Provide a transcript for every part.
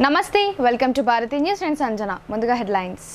నమస్తే, welcome to Bharati news. నేను సంజన. ముందుగా హెడ్లైన్స్.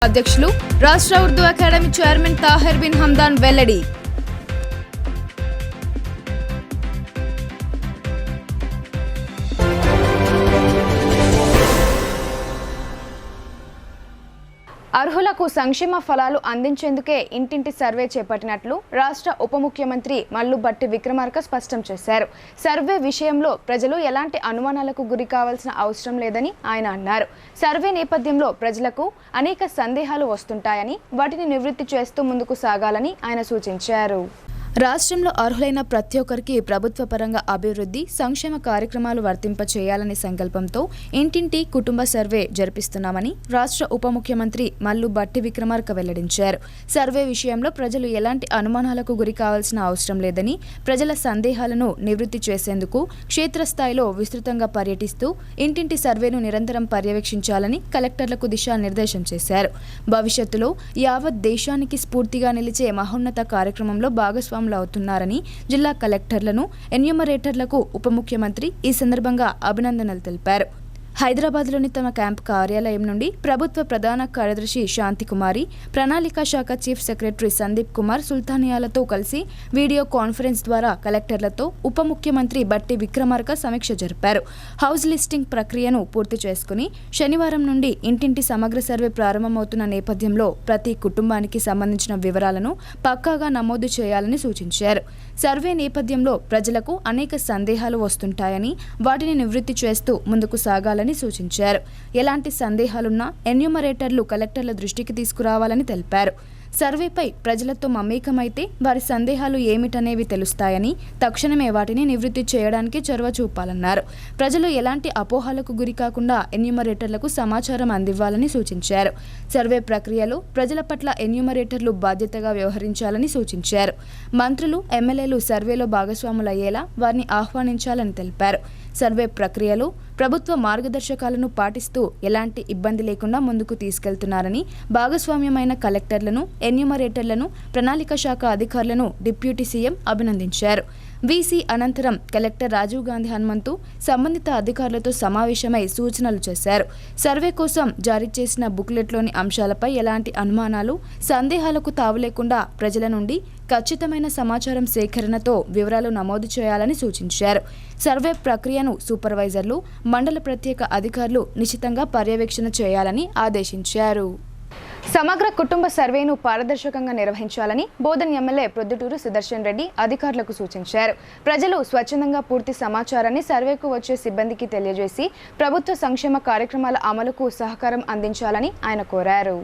అధ్యక్షులు రాష్ట్ర Urdu academy chairman Tahir bin Hamdan వెల్లడి. అర్హులకు సంక్షేమ ఫలాలు అందించేందుకే ఇంటింటి సర్వే చేపట్టినట్లు రాష్ట్ర ఉప ముఖ్యమంత్రి మల్లు భట్టి విక్రమార్క స్పష్టం చేశారు. సర్వే విషయంలో ప్రజలు ఎలాంటి అనుమానాలకు గురి కావాల్సిన అవసరం లేదని ఆయన అన్నారు. సర్వే నేపథ్యంలో ప్రజలకు అనేక సందేహాలు వస్తుంటాయని వాటిని నివృత్తి చేస్తూ ముందుకు సాగాలని ఆయన సూచించారు. రాష్ట్రంలో అర్హులైన ప్రతి ఒక్కరికి ప్రభుత్వ పరంగా అభివృద్ధి సంక్షేమ కార్యక్రమాలు వర్తింపచేయాలనే సంకల్పంతో ఇంటింటి కుటుంబ సర్వే జరిపిస్తున్నామని రాష్ట్ర ఉప ముఖ్యమంత్రి మల్లు భట్టి విక్రమార్క వెల్లడించారు. సర్వే విషయంలో ప్రజలు ఎలాంటి అనుమానాలకు గురి కావాల్సిన అవసరం లేదని, ప్రజల సందేహాలను నివృత్తి చేసేందుకు క్షేత్రస్థాయిలో విస్తృతంగా పర్యటిస్తూ ఇంటింటి సర్వేను నిరంతరం పర్యవేక్షించాలని కలెక్టర్లకు దిశానిర్దేశం చేశారు. భవిష్యత్తులో యావత్ దేశానికి స్ఫూర్తిగా నిలిచే మహోన్నత కార్యక్రమంలో భాగస్వామి అవుతున్నారని జిల్లా కలెక్టర్లను, ఎన్యూమరేటర్లకు ఉప ముఖ్యమంత్రి ఈ సందర్భంగా అభినందనలు తెలిపారు. హైదరాబాద్లోని తమ క్యాంప్ కార్యాలయం నుండి ప్రభుత్వ ప్రధాన కార్యదర్శి శాంతికుమారి, ప్రణాళికా శాఖ చీఫ్ సెక్రటరీ సందీప్ కుమార్ సుల్తానియాలతో కలిసి వీడియో కాన్ఫరెన్స్ ద్వారా కలెక్టర్లతో ఉప ముఖ్యమంత్రి భట్టి విక్రమార్క సమీక్ష జరిపారు. హౌస్ లిస్టింగ్ ప్రక్రియను పూర్తి చేసుకుని శనివారం నుండి ఇంటింటి సమగ్ర సర్వే ప్రారంభమవుతున్న నేపథ్యంలో ప్రతి కుటుంబానికి సంబంధించిన వివరాలను పక్కాగా నమోదు చేయాలని సూచించారు. సర్వే నేపథ్యంలో ప్రజలకు అనేక సందేహాలు వస్తుంటాయని వాటిని నివృత్తి చేస్తూ ముందుకు సాగాలని సూచించారు. ఎలాంటి సందేహాలున్నా ఎన్యూమరేటర్లు కలెక్టర్ల దృష్టికి తీసుకురావాలని తెలిపారు. సర్వేపై ప్రజలతో మమేకమైతే వారి సందేహాలు ఏమిటనేవి తెలుస్తాయని, తక్షణమే వాటిని నివృత్తి చేయడానికి చొరవ చూపాలన్నారు. ప్రజలు ఎలాంటి అపోహలకు గురి కాకుండా ఎన్యూమరేటర్లకు సమాచారం అందివ్వాలని సూచించారు. సర్వే ప్రక్రియలో ప్రజల పట్ల ఎన్యూమరేటర్లు బాధ్యతగా వ్యవహరించాలని సూచించారు. మంత్రులు, ఎమ్మెల్యేలు సర్వేలో భాగస్వాములయ్యేలా వారిని ఆహ్వానించాలని తెలిపారు. సర్వే ప్రక్రియలో ప్రభుత్వ మార్గదర్శకాలను పాటిస్తూ ఎలాంటి ఇబ్బంది లేకుండా ముందుకు తీసుకెళ్తున్నారని, భాగస్వామ్యమైన కలెక్టర్లను, ఎన్యూమరేటర్లను, ప్రణాళిక శాఖ అధికారులను డిప్యూటీ సీఎం అభినందించారు. వీసీ అనంతరం కలెక్టర్ రాజీవ్ గాంధీ హనుమంతు సంబంధిత అధికారులతో సమావేశమై సూచనలు చేశారు. సర్వే కోసం జారీ చేసిన బుక్లెట్లోని అంశాలపై ఎలాంటి అనుమానాలు, సందేహాలకు తావులేకుండా ప్రజల నుండి ఖచ్చితమైన సమాచారం సేకరణతో వివరాలు నమోదు చేయాలని సూచించారు. సర్వే ప్రక్రియను సూపర్వైజర్లు, మండల ప్రత్యేక అధికారులు నిశితంగా పర్యవేక్షణ చేయాలని ఆదేశించారు. సమగ్ర కుటుంబ సర్వేను పారదర్శకంగా నిర్వహించాలని బోధన్ ఎమ్మెల్యే ప్రొద్దుటూరు సుదర్శన్ రెడ్డి అధికారులకు సూచించారు. ప్రజలు స్వచ్ఛందంగా పూర్తి సమాచారాన్ని సర్వేకు వచ్చే సిబ్బందికి తెలియజేసి ప్రభుత్వ సంక్షేమ కార్యక్రమాల అమలుకు సహకారం అందించాలని ఆయన కోరారు.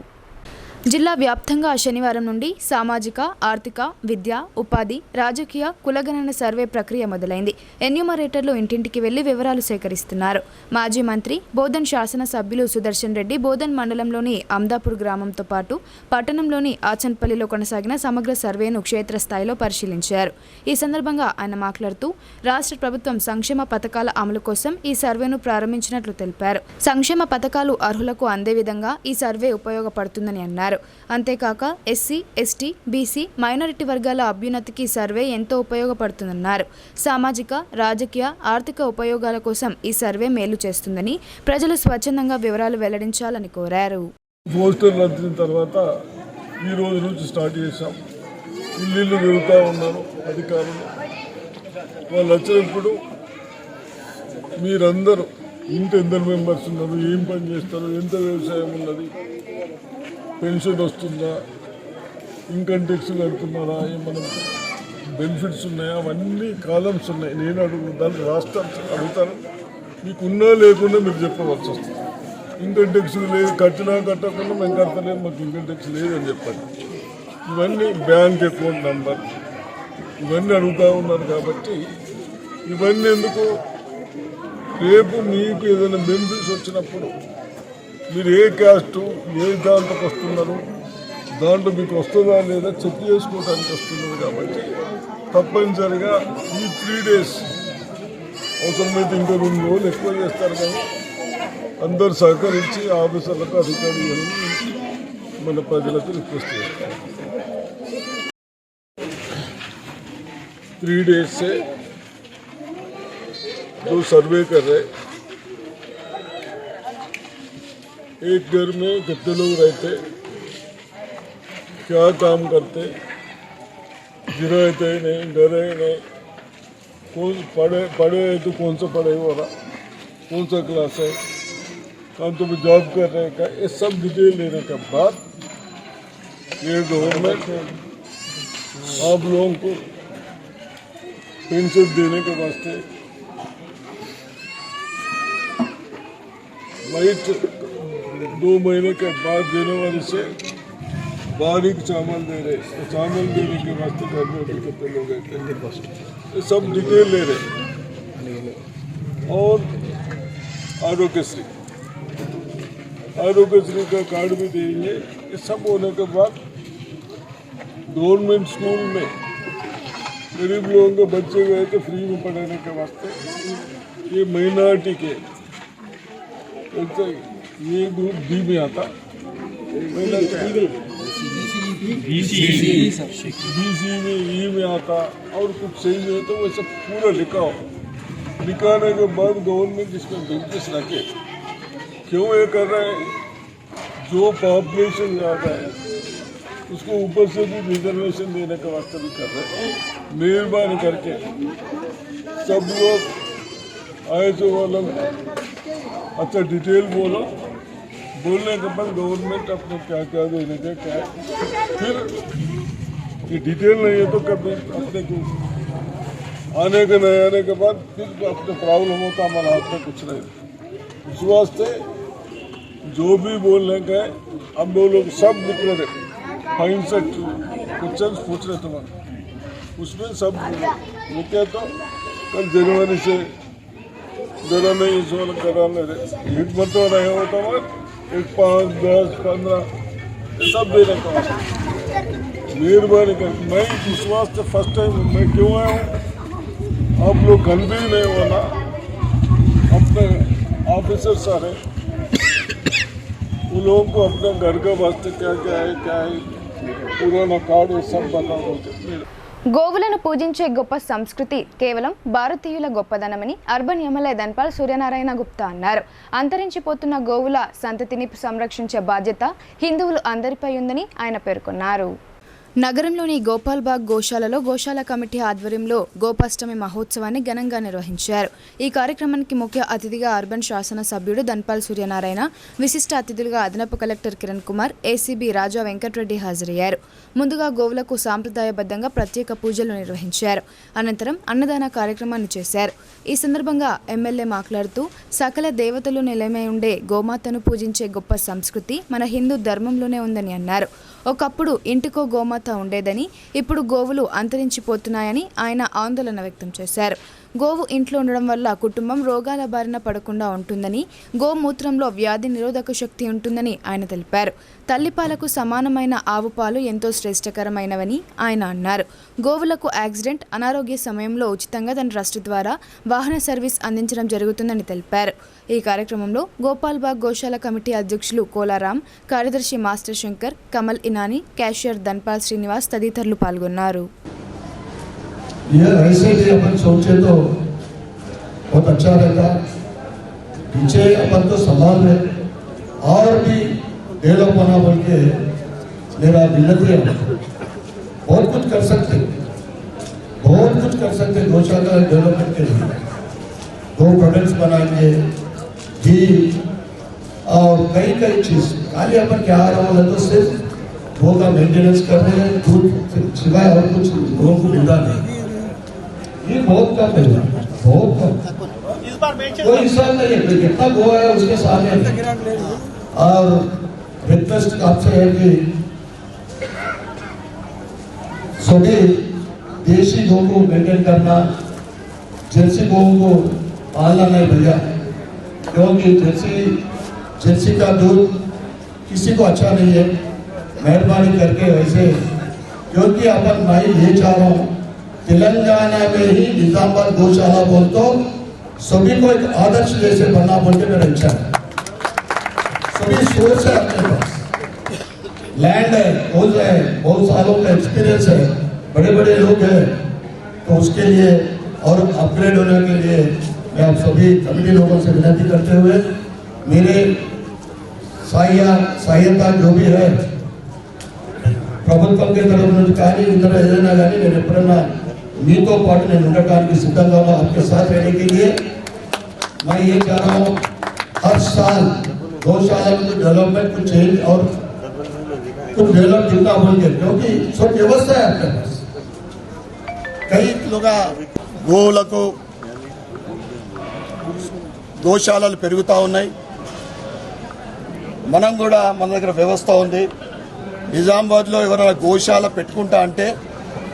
జిల్లా వ్యాప్తంగా శనివారం నుండి సామాజిక, ఆర్థిక, విద్య, ఉపాధి, రాజకీయ, కులగణన సర్వే ప్రక్రియ మొదలైంది. ఎన్యూమరేటర్లు ఇంటింటికి వెళ్లి వివరాలు సేకరిస్తున్నారు. మాజీ మంత్రి బోధన్ శాసనసభ్యులు సుదర్శన్ రెడ్డి బోధన్ మండలంలోని అమ్దాపూర్ గ్రామంతో పాటు పట్టణంలోని ఆచన్పల్లిలో కొనసాగిన సమగ్ర సర్వేను క్షేత్రస్థాయిలో పరిశీలించారు. ఈ సందర్భంగా ఆయన మాట్లాడుతూ రాష్ట్ర ప్రభుత్వం సంక్షేమ పథకాల అమలు కోసం ఈ సర్వేను ప్రారంభించినట్లు తెలిపారు. సంక్షేమ పథకాలు అర్హులకు అందే విధంగా ఈ సర్వే ఉపయోగపడుతుందని అన్నారు. అంతేకాక ఎస్సీ, ఎస్టీ, బీసీ, మైనారిటీ వర్గాల అభ్యున్నతికి సర్వే ఎంతో ఉపయోగపడుతుందన్నారు. సామాజిక, రాజకీయ, ఆర్థిక ఉపయోగాల కోసం ఈ సర్వే మేలు చేస్తుందని ప్రజలు స్వచ్ఛందంగా వివరాలు వెల్లడించాలని కోరారు. పోస్టర్లు వచ్చిన తర్వాత ఈ రోజు నుంచి స్టార్ట్ చేశాం. ఇల్లు తిరుగుతూ ఉన్నారు అధికారులు. వాళ్ళు వచ్చినప్పుడు మీరందరూ ఇంటి ఎందరు మెంబర్స్ ఉన్నారు, ఏం పని చేస్తారు, ఎంత వ్యవసాయం ఉన్నది, పెన్షన్ వస్తుందా, ఇన్కమ్ ట్యాక్స్ కడుతున్నారా, ఏమైనా బెనిఫిట్స్ ఉన్నాయా, అవన్నీ కాలమ్స్ ఉన్నాయి. నేను దాన్ని రాష్ట్రాలు అడుగుతాను. మీకు ఉన్నా లేకుండా మీరు చెప్పవలసి వస్తుంది. ఇన్కమ్ ట్యాక్స్ లేదు, కట్టినా కట్టకుండా మేము కట్టలేదు, మాకు ఇన్కమ్ ట్యాక్స్ లేదని చెప్పండి. ఇవన్నీ బ్యాంక్ అకౌంట్ నంబర్ ఇవన్నీ అడుగుతూ ఉన్నారు. కాబట్టి ఇవన్నీ ఎందుకు, రేపు మీకు ఏదైనా బెనిఫిట్స్ వచ్చినప్పుడు మీరు ఏ క్యాస్టు, ఏ దాంట్లోకి వస్తున్నారు, దాంట్లో మీకు వస్తుందా లేదా చెక్ చేసుకోవడానికి వస్తున్నది. కాబట్టి తప్పనిసరిగా ఈ 3 days అవసరమైతే ఇంకా 2 రోజులు ఎక్కువ చేస్తారు. కానీ అందరూ సహకరించి ఆఫీసర్లకు, అధికారులను మన ప్రజలకు రిక్వెస్ట్ చేస్తారు. 3 days से जो सर्वे कर रहे, एक घर में कितने लोग रहते, क्या काम करते, रहते नहीं, घर है नहीं, कौन पढ़े है तो कौन सा पढ़े हो रहा, कौन सा क्लास है, कहाँ तो जॉब कर रहे का, ये सब डिटेल लेने के बाद ये गवर्नमेंट आप लोगों को पेंशन देने के वास्ते वाइट 2 महीने के बाद जनवरी से बारीक चावल दे रहे, तो चावल देने के वास्ते घर में कितने लोग हैं, ये सब डिटेल ले रहे. और आरोग्यश्री का कार्ड भी देंगे. ये सब होने के बाद गवर्नमेंट स्कूल में गरीब लोगों के बच्चे गए थे फ्री में पढ़ाने के वास्ते. ये माइनॉरिटी के ये ग्रुप बी में आता, बीसी में, ई में आता, और कुछ सही में तो वो सब पूरा लिखाओ. लिखाने के बाद गवर्नमेंट इसमें बेनिफिट रखे. क्यों ये कर रहे हैं, जो पॉपुलेशन ज़्यादा है उसको ऊपर से भी रिजर्वेशन देने के वास्ते भी कर रहे हैं. मेहरबानी करके सब लोग आए तो वालों अच्छा डिटेल बोलो. बोलने के बाद गवर्नमेंट अपने क्या क्या देने का क्या है. फिर ये डिटेल नहीं है तो कभी अपने को आने के नहीं आने के बाद फिर अपने प्रॉब्लम होता, हमारा हाथ में कुछ नहीं. इस वास्ते जो भी बोलने का है हम लोग सब लिख रहे, 65 क्वेश्चन पूछ रहे तुम्हारे, उसमें सब लिखे. तो कल जनवरी से जरा नहीं इस वाला कराने रहे, एक मतलब नहीं होता मगर 1, 5, 10, 15 ये सब देने का मेहरबानी कर. मैं इस वास्ते फर्स्ट टाइम मैं क्यों आया हूँ, आप लोग कल भी नहीं होना, अपने ऑफिसर सारे उन लोगों को अपने घर का वास्ते क्या क्या है पुराना कार्ड ये सब बता बोलते. గోవులను పూజించే గొప్ప సంస్కృతి కేవలం భారతీయుల గొప్పదనమని అర్బన్ ఎమ్మెల్యే ధన్పాల్ సూర్యనారాయణ గుప్తా అన్నారు. అంతరించిపోతున్న గోవుల సంతతిని సంరక్షించే బాధ్యత హిందువులు అందరిపై ఉందని ఆయన పేర్కొన్నారు. నగరంలోని గోపాల్బాగ్ గోశాలలో గోశాల కమిటీ ఆధ్వర్యంలో గోపాష్టమి మహోత్సవాన్ని ఘనంగా నిర్వహించారు. ఈ కార్యక్రమానికి ముఖ్య అతిథిగా అర్బన్ శాసన సభ్యుడు ధన్పాల్ సూర్యనారాయణ, విశిష్ట అతిథులుగా అదనపు కలెక్టర్ కిరణ్ కుమార్, ఏసీబీ రాజా వెంకటరెడ్డి హాజరయ్యారు. ముందుగా గోవులకు సాంప్రదాయబద్ధంగా ప్రత్యేక పూజలు నిర్వహించారు. అనంతరం అన్నదాన కార్యక్రమాన్ని చేశారు. ఈ సందర్భంగా ఎమ్మెల్యే మాట్లాడుతూ సకల దేవతలు నిలయమై ఉండే గోమాతను పూజించే గొప్ప సంస్కృతి మన హిందూ ధర్మంలోనే ఉందని అన్నారు. ఒకప్పుడు ఇంటికో గోమాత ఉండేదని, ఇప్పుడు గోవులు అంతరించిపోతున్నాయని ఆయన ఆందోళన వ్యక్తం చేశారు. గోవు ఇంట్లో ఉండడం వల్ల కుటుంబం రోగాల బారిన పడకుండా ఉంటుందని, గోమూత్రంలో వ్యాధి నిరోధక శక్తి ఉంటుందని ఆయన తెలిపారు. తల్లిపాలకు సమానమైన ఆవు పాలు ఎంతో శ్రేష్టకరమైనవని ఆయన అన్నారు. గోవులకు యాక్సిడెంట్, అనారోగ్య సమయంలో ఉచితంగా తన ట్రస్ట్ ద్వారా వాహన సర్వీస్ అందించడం జరుగుతుందని తెలిపారు. ఈ కార్యక్రమంలో గోపాల్బాగ్ గోశాల కమిటీ అధ్యక్షులు కోలారాం, కార్యదర్శి మాస్టర్ శంకర్, కమల్ ఇనానీ, క్యాషియర్ ధన్పాల్ శ్రీనివాస్ తదితరులు పాల్గొన్నారు. ये ऐसे भी अपन सोचे तो बहुत अच्छा रहता। पीछे अपन तो संभाल रहे और भी डेवलप होना बोल के मेरा विनती है। बहुत कुछ कर सकते गौशाला डेवलपमेंट के लिए। गो प्रोडक्ट्स बनाएंगे, घी और कई चीज खाली अपन क्या आ रहा है तो सिर्फ गो का मेंटेनेंस कर रहे हैं, दूध सिवाय और कुछ लोगों को मिलता नहीं। ये बहुत कम है, बहुत कम। इस बार कोई हिसाब नहीं है, कितना गो है उसके सामने। और रिक्वेस्ट आपसे है कि सभी देशी गो को मेंटेन करना, जर्सी गो को पालना नहीं भैया, क्योंकि जर्सी का दूध किसी को अच्छा नहीं है। मेहरबानी करके वैसे, क्योंकि अपन मैं ये चाह रहा हूँ तेलंगाना में ही निजामाबाद गौशाला बोल तो सभी को एक आदर्श जैसे बनना बोल के मेरा इच्छा है। सभी सोच है, अपने पास लैंड है, खोज है, बहुत सालों का एक्सपीरियंस है, बड़े बड़े लोग हैं, तो उसके लिए और अपग्रेड होने के लिए मैं आप सभी कमिटी लोगों से विनती करते हुए मेरे सहायता जो भी है ప్రభుత్వం के तरफ నుంచి కానీ इधर ఏదైనా కానీ నేను ఎప్పుడైనా మీతో పాటు నేను ఉండటానికి సిద్ధంగా हूं। आपके साथ रहने के लिए मैं ये कह रहा हूँ, हर साल गौशाला में डेवलपमेंट कुछ चेंज और कुछ डेवलप जितना होंगे, क्योंकि सब व्यवस्था है आपके पास। कई लोग గోవులకు గోశాలలు పెరుగుతూ ఉన్నాయి, మనం కూడా మన దగ్గర వ్యవస్థ ఉంది। నిజామాబాద్లో ఎవరైనా గోశాల పెట్టుకుంటా అంటే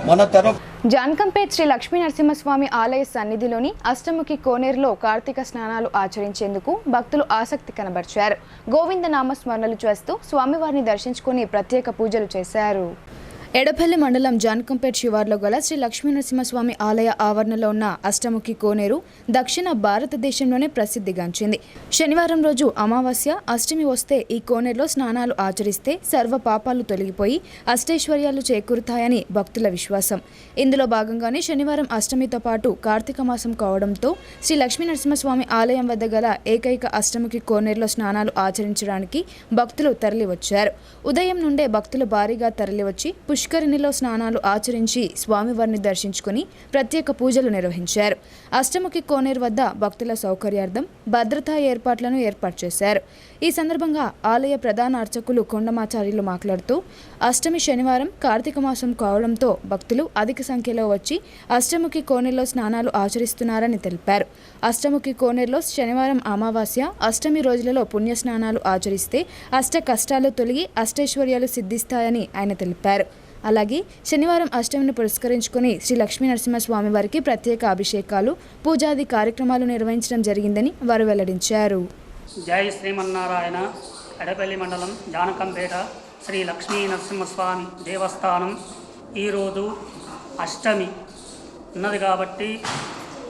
మన తరఫు జాన్కంపేట్ శ్రీ లక్ష్మీ నరసింహస్వామి ఆలయ సన్నిధిలోని అష్టముఖి కోనేరులో కార్తీక స్నానాలు ఆచరించేందుకు భక్తులు ఆసక్తి కనబర్చారు. గోవింద నామస్మరణలు చేస్తూ స్వామివారిని దర్శించుకుని ప్రత్యేక పూజలు చేశారు. ఎడపల్లి మండలం జాన్కంపేట్ శివార్లో గల శ్రీ లక్ష్మీ నరసింహస్వామి ఆలయ ఆవరణలో ఉన్న అష్టముఖి కోనేరు దక్షిణ భారతదేశంలోనే ప్రసిద్ధిగాంచింది. శనివారం రోజు అమావాస్య, అష్టమి వస్తే ఈ కోనేరులో స్నానాలు ఆచరిస్తే సర్వ పాపాలు తొలగిపోయి అష్టైశ్వర్యాలు చేకూరుతాయని భక్తుల విశ్వాసం. ఇందులో భాగంగానే శనివారం అష్టమితో పాటు కార్తీక మాసం కావడంతో శ్రీ లక్ష్మీ నరసింహస్వామి ఆలయం వద్ద గల ఏకైక అష్టముఖి కోనేరులో స్నానాలు ఆచరించడానికి భక్తులు తరలివచ్చారు. ఉదయం నుండే భక్తులు భారీగా తరలివచ్చి పుష్కరిణిలో స్నానాలు ఆచరించి స్వామివారిని దర్శించుకుని ప్రత్యేక పూజలు నిర్వహించారు. అష్టముఖి కోనేరు వద్ద భక్తుల సౌకర్యార్థం భద్రతా ఏర్పాట్లను ఏర్పాటు చేశారు. ఈ సందర్భంగా ఆలయ ప్రధాన అర్చకులు కొండమాచార్యులు మాట్లాడుతూ అష్టమి శనివారం కార్తీక మాసం కావడంతో భక్తులు అధిక సంఖ్యలో వచ్చి అష్టముఖి కోనేరులో స్నానాలు ఆచరిస్తున్నారని తెలిపారు. అష్టముఖి కోనేరులో శనివారం అమావాస్య, అష్టమి రోజులలో పుణ్య స్నానాలు ఆచరిస్తే అష్ట కష్టాలు తొలగి అష్టైశ్వర్యాలు సిద్ధిస్తాయని ఆయన తెలిపారు. అలాగే శనివారం అష్టమిని పురస్కరించుకుని శ్రీ లక్ష్మీ నరసింహస్వామి వారికి ప్రత్యేక అభిషేకాలు, పూజాది కార్యక్రమాలు నిర్వహించడం జరిగిందని వారు వెల్లడించారు. జై శ్రీమన్నారాయణ. ఎడపల్లి మండలం జానకంపేట శ్రీ లక్ష్మీ నరసింహస్వామి దేవస్థానం ఈరోజు అష్టమి ఉన్నది కాబట్టి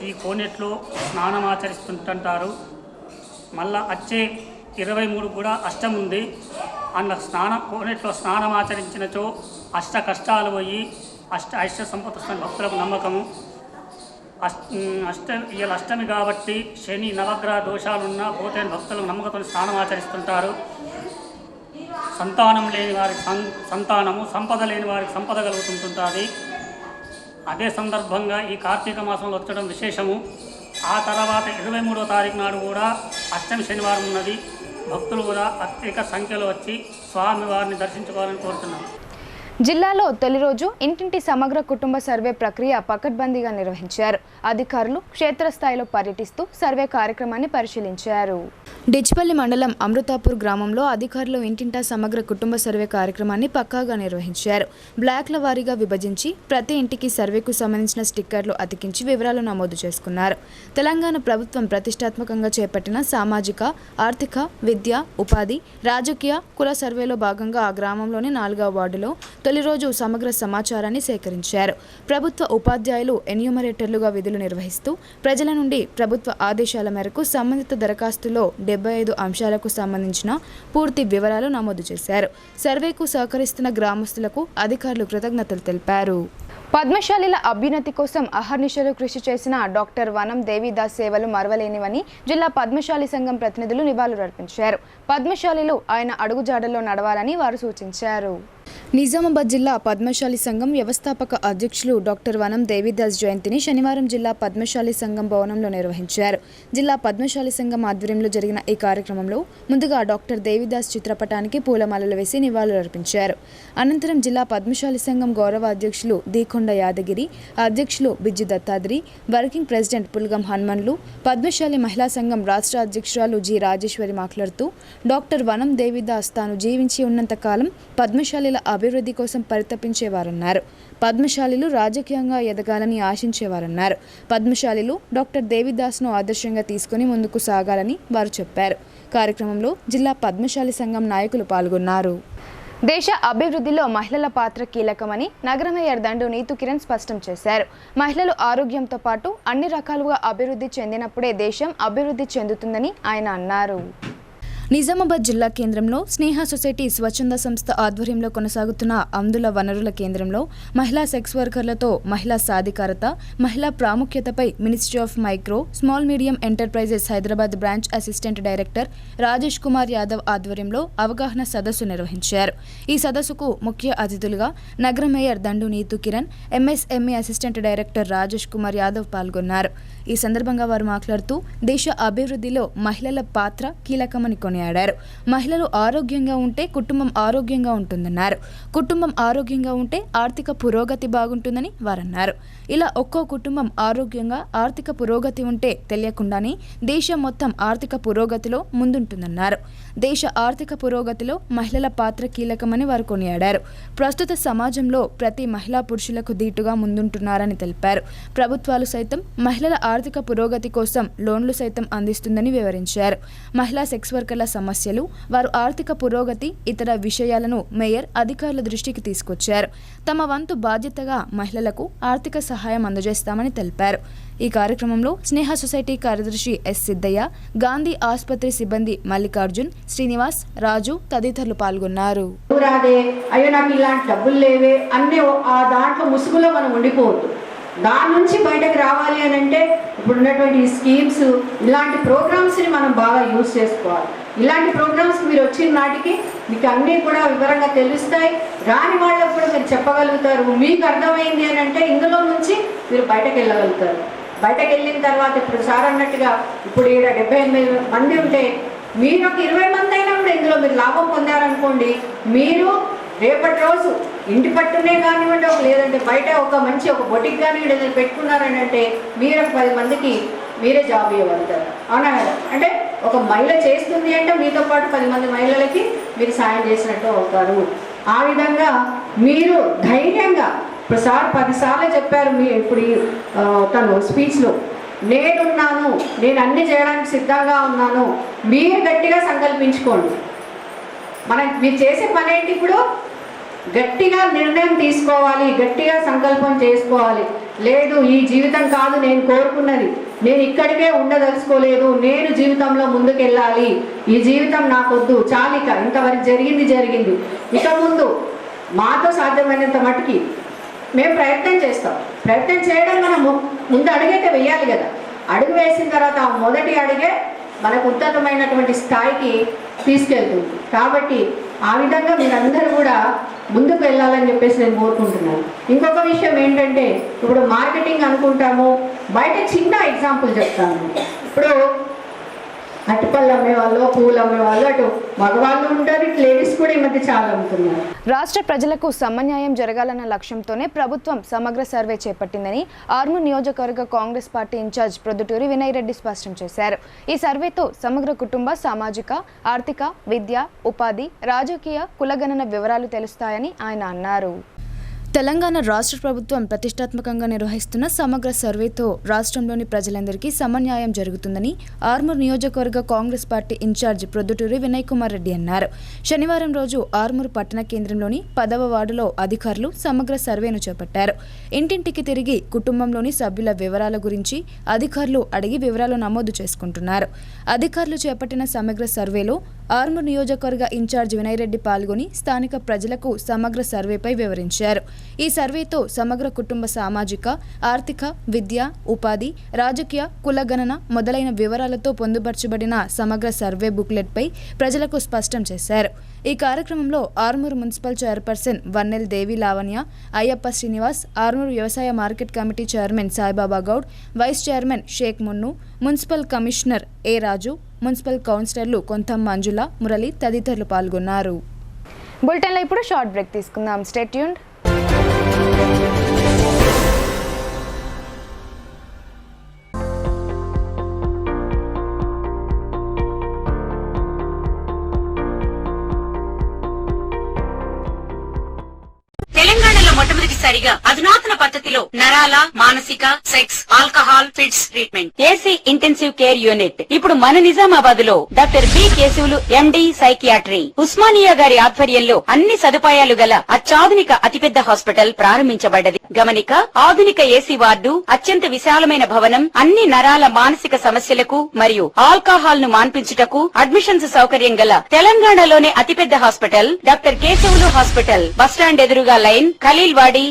ఈ కోనేట్లో స్నానం ఆచరిస్తుంటారు. మళ్ళా వచ్చే 23 కూడా అష్టమి ఉంది. అందులో కోనేట్లో స్నానం ఆచరించినచో అష్ట కష్టాలు పోయి ఐష్ట సంపద వస్తున్న భక్తులకు నమ్మకము. ఇవాళ అష్టమి కాబట్టి శని నవగ్రహ దోషాలున్నా పోతే భక్తులకు నమ్మకంతో స్నానం ఆచరిస్తుంటారు. సంతానం లేని వారికి సంతానము, సంపద లేని వారికి సంపద కలుగుతుంటుంది. అదే సందర్భంగా ఈ కార్తీక మాసంలో వచ్చడం విశేషము. ఆ తర్వాత 23వ తారీఖు నాడు కూడా అష్టమి శనివారం ఉన్నది. భక్తులు కూడా అత్యధిక సంఖ్యలో వచ్చి స్వామివారిని దర్శించుకోవాలని కోరుతున్నాను. జిల్లాలో తొలి రోజు ఇంటింటి సమగ్ర కుటుంబ సర్వే ప్రక్రియ పకడ్బందీగా నిర్వహించారు. అధికారులు క్షేత్రస్థాయిలో పర్యటిస్తూ సర్వే కార్యక్రమాన్ని పరిశీలించారు. డిచ్పల్లి మండలం అమృతాపూర్ గ్రామంలో అధికారులు ఇంటింటా సమగ్ర కుటుంబ సర్వే కార్యక్రమాన్ని పక్కాగా నిర్వహించారు. బ్లాక్ల వారీగా విభజించి ప్రతి ఇంటికి సర్వేకు సంబంధించిన స్టిక్కర్లు అతికించి వివరాలు నమోదు చేసుకున్నారు. తెలంగాణ ప్రభుత్వం ప్రతిష్టాత్మకంగా చేపట్టిన సామాజిక, ఆర్థిక, విద్య, ఉపాధి, రాజకీయ, కుల సర్వేలో భాగంగా ఆ గ్రామంలోని 4వ వార్డులో తొలి రోజు సమగ్ర సమాచారాన్ని సేకరించారు. ప్రభుత్వ ఉపాధ్యాయులు ఎన్యూమరేటర్లుగా విధులు నిర్వహిస్తూ ప్రజల నుండి ప్రభుత్వ ఆదేశాల మేరకు సంబంధిత దరఖాస్తులో 75 అంశాలకు సంబంధించిన పూర్తి వివరాలు నమోదు చేశారు. సర్వేకు సహకరిస్తున్న గ్రామస్తులకు అధికారులు కృతజ్ఞతలు తెలిపారు. పద్మశాలిల అభ్యున్నతి కోసం అహర్నిశలు కృషి చేసిన డాక్టర్ వనం దేవిదాస్ సేవలు మరవలేనివని జిల్లా పద్మశాలి సంఘం ప్రతినిధులు నివాళులర్పించారు. పద్మశాలిలు ఆయన అడుగుజాడల్లో నడవాలని వారు సూచించారు. నిజామాబాద్ జిల్లా పద్మశాలి సంఘం వ్యవస్థాపక అధ్యక్షులు డాక్టర్ వనం దేవిదాస్ జయంతిని శనివారం జిల్లా పద్మశాలి సంఘం భవనంలో నిర్వహించారు. జిల్లా పద్మశాలి సంఘం ఆధ్వర్యంలో జరిగిన ఈ కార్యక్రమంలో ముందుగా డాక్టర్ దేవిదాస్ చిత్రపటానికి పూలమాలలు వేసి నివాళులర్పించారు. అనంతరం జిల్లా పద్మశాలి సంఘం గౌరవ అధ్యక్షులు దీకొండ యాదగిరి, అధ్యక్షులు బిజ్జి దత్తాద్రి, వర్కింగ్ ప్రెసిడెంట్ పుల్గం హనుమన్లు, పద్మశాలి మహిళా సంఘం రాష్ట్ర అధ్యక్షురాలు జి రాజేశ్వరి మాట్లాడుతూ డాక్టర్ వనం దేవిదాస్ తాను జీవించి ఉన్నంత కాలం పద్మశాలిల అభివృద్ధి కోసం పరితపించేవారన్నారు. పద్మశాలిలు రాజకీయంగా ఎదగాలని ఆశించేవారన్నారు. పద్మశాలిలు డాక్టర్ దేవిదాస్ను ఆదర్శంగా తీసుకుని ముందుకు సాగాలని వారు చెప్పారు. కార్యక్రమంలో జిల్లా పద్మశాలి సంఘం నాయకులు పాల్గొన్నారు. దేశ అభివృద్ధిలో మహిళల పాత్ర కీలకమని నగర మేయర్ దండు నీతు కిరణ్ స్పష్టం చేశారు. మహిళలు ఆరోగ్యంతో పాటు అన్ని రకాలుగా అభివృద్ధి చెందినప్పుడే దేశం అభివృద్ధి చెందుతుందని ఆయన అన్నారు. నిజామాబాద్ జిల్లా కేంద్రంలో స్నేహ సొసైటీ స్వచ్ఛంద సంస్థ ఆధ్వర్యంలో కొనసాగుతున్న అందుల వనరుల కేంద్రంలో మహిళా సెక్స్ వర్కర్లతో మహిళా సాధికారత, మహిళా ప్రాముఖ్యతపై ministry of micro, small medium enterprises Hyderabad branch assistant director Rajesh Kumar Yadav ఆధ్వర్యంలో అవగాహన సదస్సు నిర్వహించారు. ఈ సదస్సుకు ముఖ్య అతిథులుగా నగర mayor Dandu Neetu Kiran, MSME assistant director Rajesh Kumar Yadav పాల్గొన్నారు. ఈ సందర్భంగా వారు మాట్లాడుతూ దేశ అభివృద్ధిలో మహిళల పాత్ర కీలకమని కొనియాడారు. మహిళలు ఆరోగ్యంగా ఉంటే కుటుంబం ఆరోగ్యంగా ఉంటుందన్నారు. కుటుంబం ఆరోగ్యంగా ఉంటే ఆర్థిక పురోగతి బాగుంటుందని వారన్నారు. ఇలా ఒక్కో కుటుంబం ఆరోగ్యంగా ఆర్థిక పురోగతి ఉంటే తెలియకుండానే దేశం మొత్తం ఆర్థిక పురోగతిలో ముందుంటుందన్నారు. దేశ ఆర్థిక పురోగతిలో మహిళల పాత్ర కీలకమని వారు కొనియాడారు. ప్రస్తుత సమాజంలో ప్రతి మహిళా పురుషులకు దీటుగా ముందుంటున్నారని తెలిపారు. ప్రభుత్వాలు సైతం మహిళల ఆర్థిక పురోగతి కోసం లోన్లు సైతం అందిస్తుందని వివరించారు. మహిళా సెక్స్ వర్కర్ల సమస్యలు, వారు ఆర్థిక పురోగతి, ఇతర విషయాలను మేయర్ అధికారుల దృష్టికి తీసుకొచ్చారు. తమ వంతు బాధ్యతగా మహిళలకు ఆర్థిక సహాయం అందజేస్తామని తెలిపారు. ఈ కార్యక్రమంలో స్నేహ సొసైటీ కార్యదర్శి ఎస్ సిద్ధయ్య, గాంధీ ఆసుపత్రి సిబ్బంది మల్లికార్జున్, శ్రీనివాస్, రాజు తదితరులు పాల్గొన్నారు. అయ్యో నాకు ఇలాంటి డబ్బులు లేవే అన్నీ ఆ దాంట్లో ముసుగులో మనం ఉండిపోవద్దు. దాని నుంచి బయటకు రావాలి అని అంటే ఇప్పుడు ఉన్నటువంటి ఈ స్కీమ్స్, ఇలాంటి ప్రోగ్రామ్స్ని మనం బాగా యూజ్ చేసుకోవాలి. ఇలాంటి ప్రోగ్రామ్స్ మీరు వచ్చిన నాటికి మీకు అన్నీ కూడా వివరంగా తెలుస్తాయి. రాని వాళ్ళకు కూడా మీరు చెప్పగలుగుతారు. మీకు అర్థమైంది అని అంటే ఇందులో నుంచి మీరు బయటకు వెళ్ళగలుగుతారు. బయటకు వెళ్ళిన తర్వాత ఇప్పుడు సార్ అన్నట్టుగా ఇప్పుడు ఇక్కడ 78 మంది ఉంటే మీరు ఒక 20 మంది అయినా కూడా ఇందులో మీరు లాభం పొందారనుకోండి, మీరు రేపటి రోజు ఇంటి పట్టునే కానివ్వండి, లేదంటే బయట ఒక మంచి ఒక బొటిక్ కానివ్వండి ఏదైనా పెట్టుకున్నారని అంటే మీరు ఒక 10 మందికి మీరే జాబ్ ఇవ్వగలుగుతారు. అవునా కదా? అంటే ఒక మహిళ చేస్తుంది అంటే మీతో పాటు 10 మంది మహిళలకి మీరు సాయం చేసినట్టు అవుతారు. ఆ విధంగా మీరు ధైర్యంగా ఇప్పుడు సార్ 10 సార్లు చెప్పారు. మీ ఇప్పుడు తను స్పీచ్లో నేనున్నాను, నేను అన్ని చేయడానికి సిద్ధంగా ఉన్నాను. మీరు గట్టిగా సంకల్పించుకోండి. మీరు చేసే పని ఏంటి? ఇప్పుడు గట్టిగా నిర్ణయం తీసుకోవాలి, గట్టిగా సంకల్పం చేసుకోవాలి. లేదు ఈ జీవితం కాదు నేను కోరుకున్నది, నేను ఇక్కడికే ఉండదలుచుకోలేదు, నేను జీవితంలో ముందుకెళ్ళాలి, ఈ జీవితం నాకొద్దు, చాలిక ఇంతవరకు జరిగింది, ఇక ముందు మాతో సాధ్యమైనంత మటుకి మేము ప్రయత్నం చేస్తాం. ప్రయత్నం చేయడం మనం ముందు అడుగైతే వేయాలి కదా. అడుగు వేసిన తర్వాత మొదటి అడుగే మనకు ఉన్నతమైనటువంటి స్థాయికి తీసుకెళ్తుంది. కాబట్టి ఆ విధంగా మీరందరూ కూడా ముందుకు వెళ్ళాలని చెప్పేసి నేను కోరుకుంటున్నాను. ఇంకొక విషయం ఏంటంటే, ఇప్పుడు మార్కెటింగ్ అనుకుంటాము, బయట చిన్న ఎగ్జాంపుల్ చెప్తాను. ఇప్పుడు అటుపళ్ళు అమ్మేవాళ్ళు, పూలు అమ్మేవాళ్ళు, అటు మగవాళ్ళు ఉంటారు, ఇటు లేడీస్ కూడా ఈ మధ్య చాలా అమ్ముతున్నారు. రాష్ట్ర ప్రజలకు సమన్యాయం జరగాలన్న లక్ష్యంతోనే ప్రభుత్వం సమగ్ర సర్వే చేపట్టిందని ఆర్మూర్ నియోజకవర్గ కాంగ్రెస్ పార్టీ ఇన్ఛార్జ్ ప్రొద్దుటూరి వినయ్ రెడ్డి స్పష్టం చేశారు. ఈ సర్వేతో సమగ్ర కుటుంబ, సామాజిక, ఆర్థిక, విద్య, ఉపాధి, రాజకీయ, కులగణన వివరాలు తెలుస్తాయని ఆయన అన్నారు. తెలంగాణ రాష్ట్ర ప్రభుత్వం ప్రతిష్టాత్మకంగా నిర్వహిస్తున్న సమగ్ర సర్వేతో రాష్ట్రంలోని ప్రజలందరికీ సమన్యాయం జరుగుతుందని ఆర్మూర్ నియోజకవర్గ కాంగ్రెస్ పార్టీ ఇన్ఛార్జ్ ప్రొద్దుటూరి వినయ్ కుమార్ రెడ్డి అన్నారు. శనివారం రోజు ఆర్మూర్ పట్టణ కేంద్రంలోని 10వ వార్డులో అధికారులు సమగ్ర సర్వేను చేపట్టారు. ఇంటింటికి తిరిగి కుటుంబంలోని సభ్యుల వివరాల గురించి అధికారులు అడిగి వివరాలు నమోదు చేసుకుంటున్నారు. అధికారులు చేపట్టిన సమగ్ర సర్వేలో ఆర్మూర్ నియోజకవర్గ ఇన్ఛార్జ్ వినయ్ రెడ్డి పాల్గొని స్థానిక ప్రజలకు సమగ్ర సర్వేపై వివరించారు. ఈ సర్వేతో సమగ్ర కుటుంబ, సామాజిక, ఆర్థిక, విద్య, ఉపాధి, రాజకీయ, కులగణన మొదలైన వివరాలతో పొందుపరచబడిన సమగ్ర సర్వే బుక్లెట్పై ప్రజలకు స్పష్టం చేశారు. ఈ కార్యక్రమంలో ఆర్మూర్ మున్సిపల్ చైర్పర్సన్ వన్నెల్ దేవి లావణ్య, అయ్యప్ప శ్రీనివాస్, ఆర్మూర్ వ్యవసాయ market committee chairman Saibaba Goud, vice chairman Shaik Munnu, municipal commissioner A Raju, municipal కౌన్సిలర్లు కొంతం మంజుల, మురళి తదితరులు పాల్గొన్నారు. బులెటిన్లో ఇప్పుడు షార్ట్ బ్రేక్ తీసుకుందాం. Stay tuned. తెలంగాణలో మొట్టమొదటిసారిగా అధునాతన పద్ధతిలో నరాల, మానసిక, sex, alcohol, fits treatment, AC intensive care unit ఇప్పుడు మన నిజామాబాద్ లో doctor B Keshavulu MD psychiatry, Osmania గారి ఆధ్వర్యంలో అన్ని సదుపాయాలు గల అత్యాధునిక అతిపెద్ద హాస్పిటల్ ప్రారంభించబడ్డది. గమనిక, ఆధునిక ఏసీ వార్డు, అత్యంత విశాలమైన భవనం, అన్ని నరాల, మానసిక సమస్యలకు మరియు ఆల్కహాల్ ను మాన్పించుటకు అడ్మిషన్స్ సౌకర్యం గల తెలంగాణలోనే అతిపెద్ద hospital doctor Keshavulu hospital, bus stand ఎదురుగా లైన్, ఖలీల్వాడి.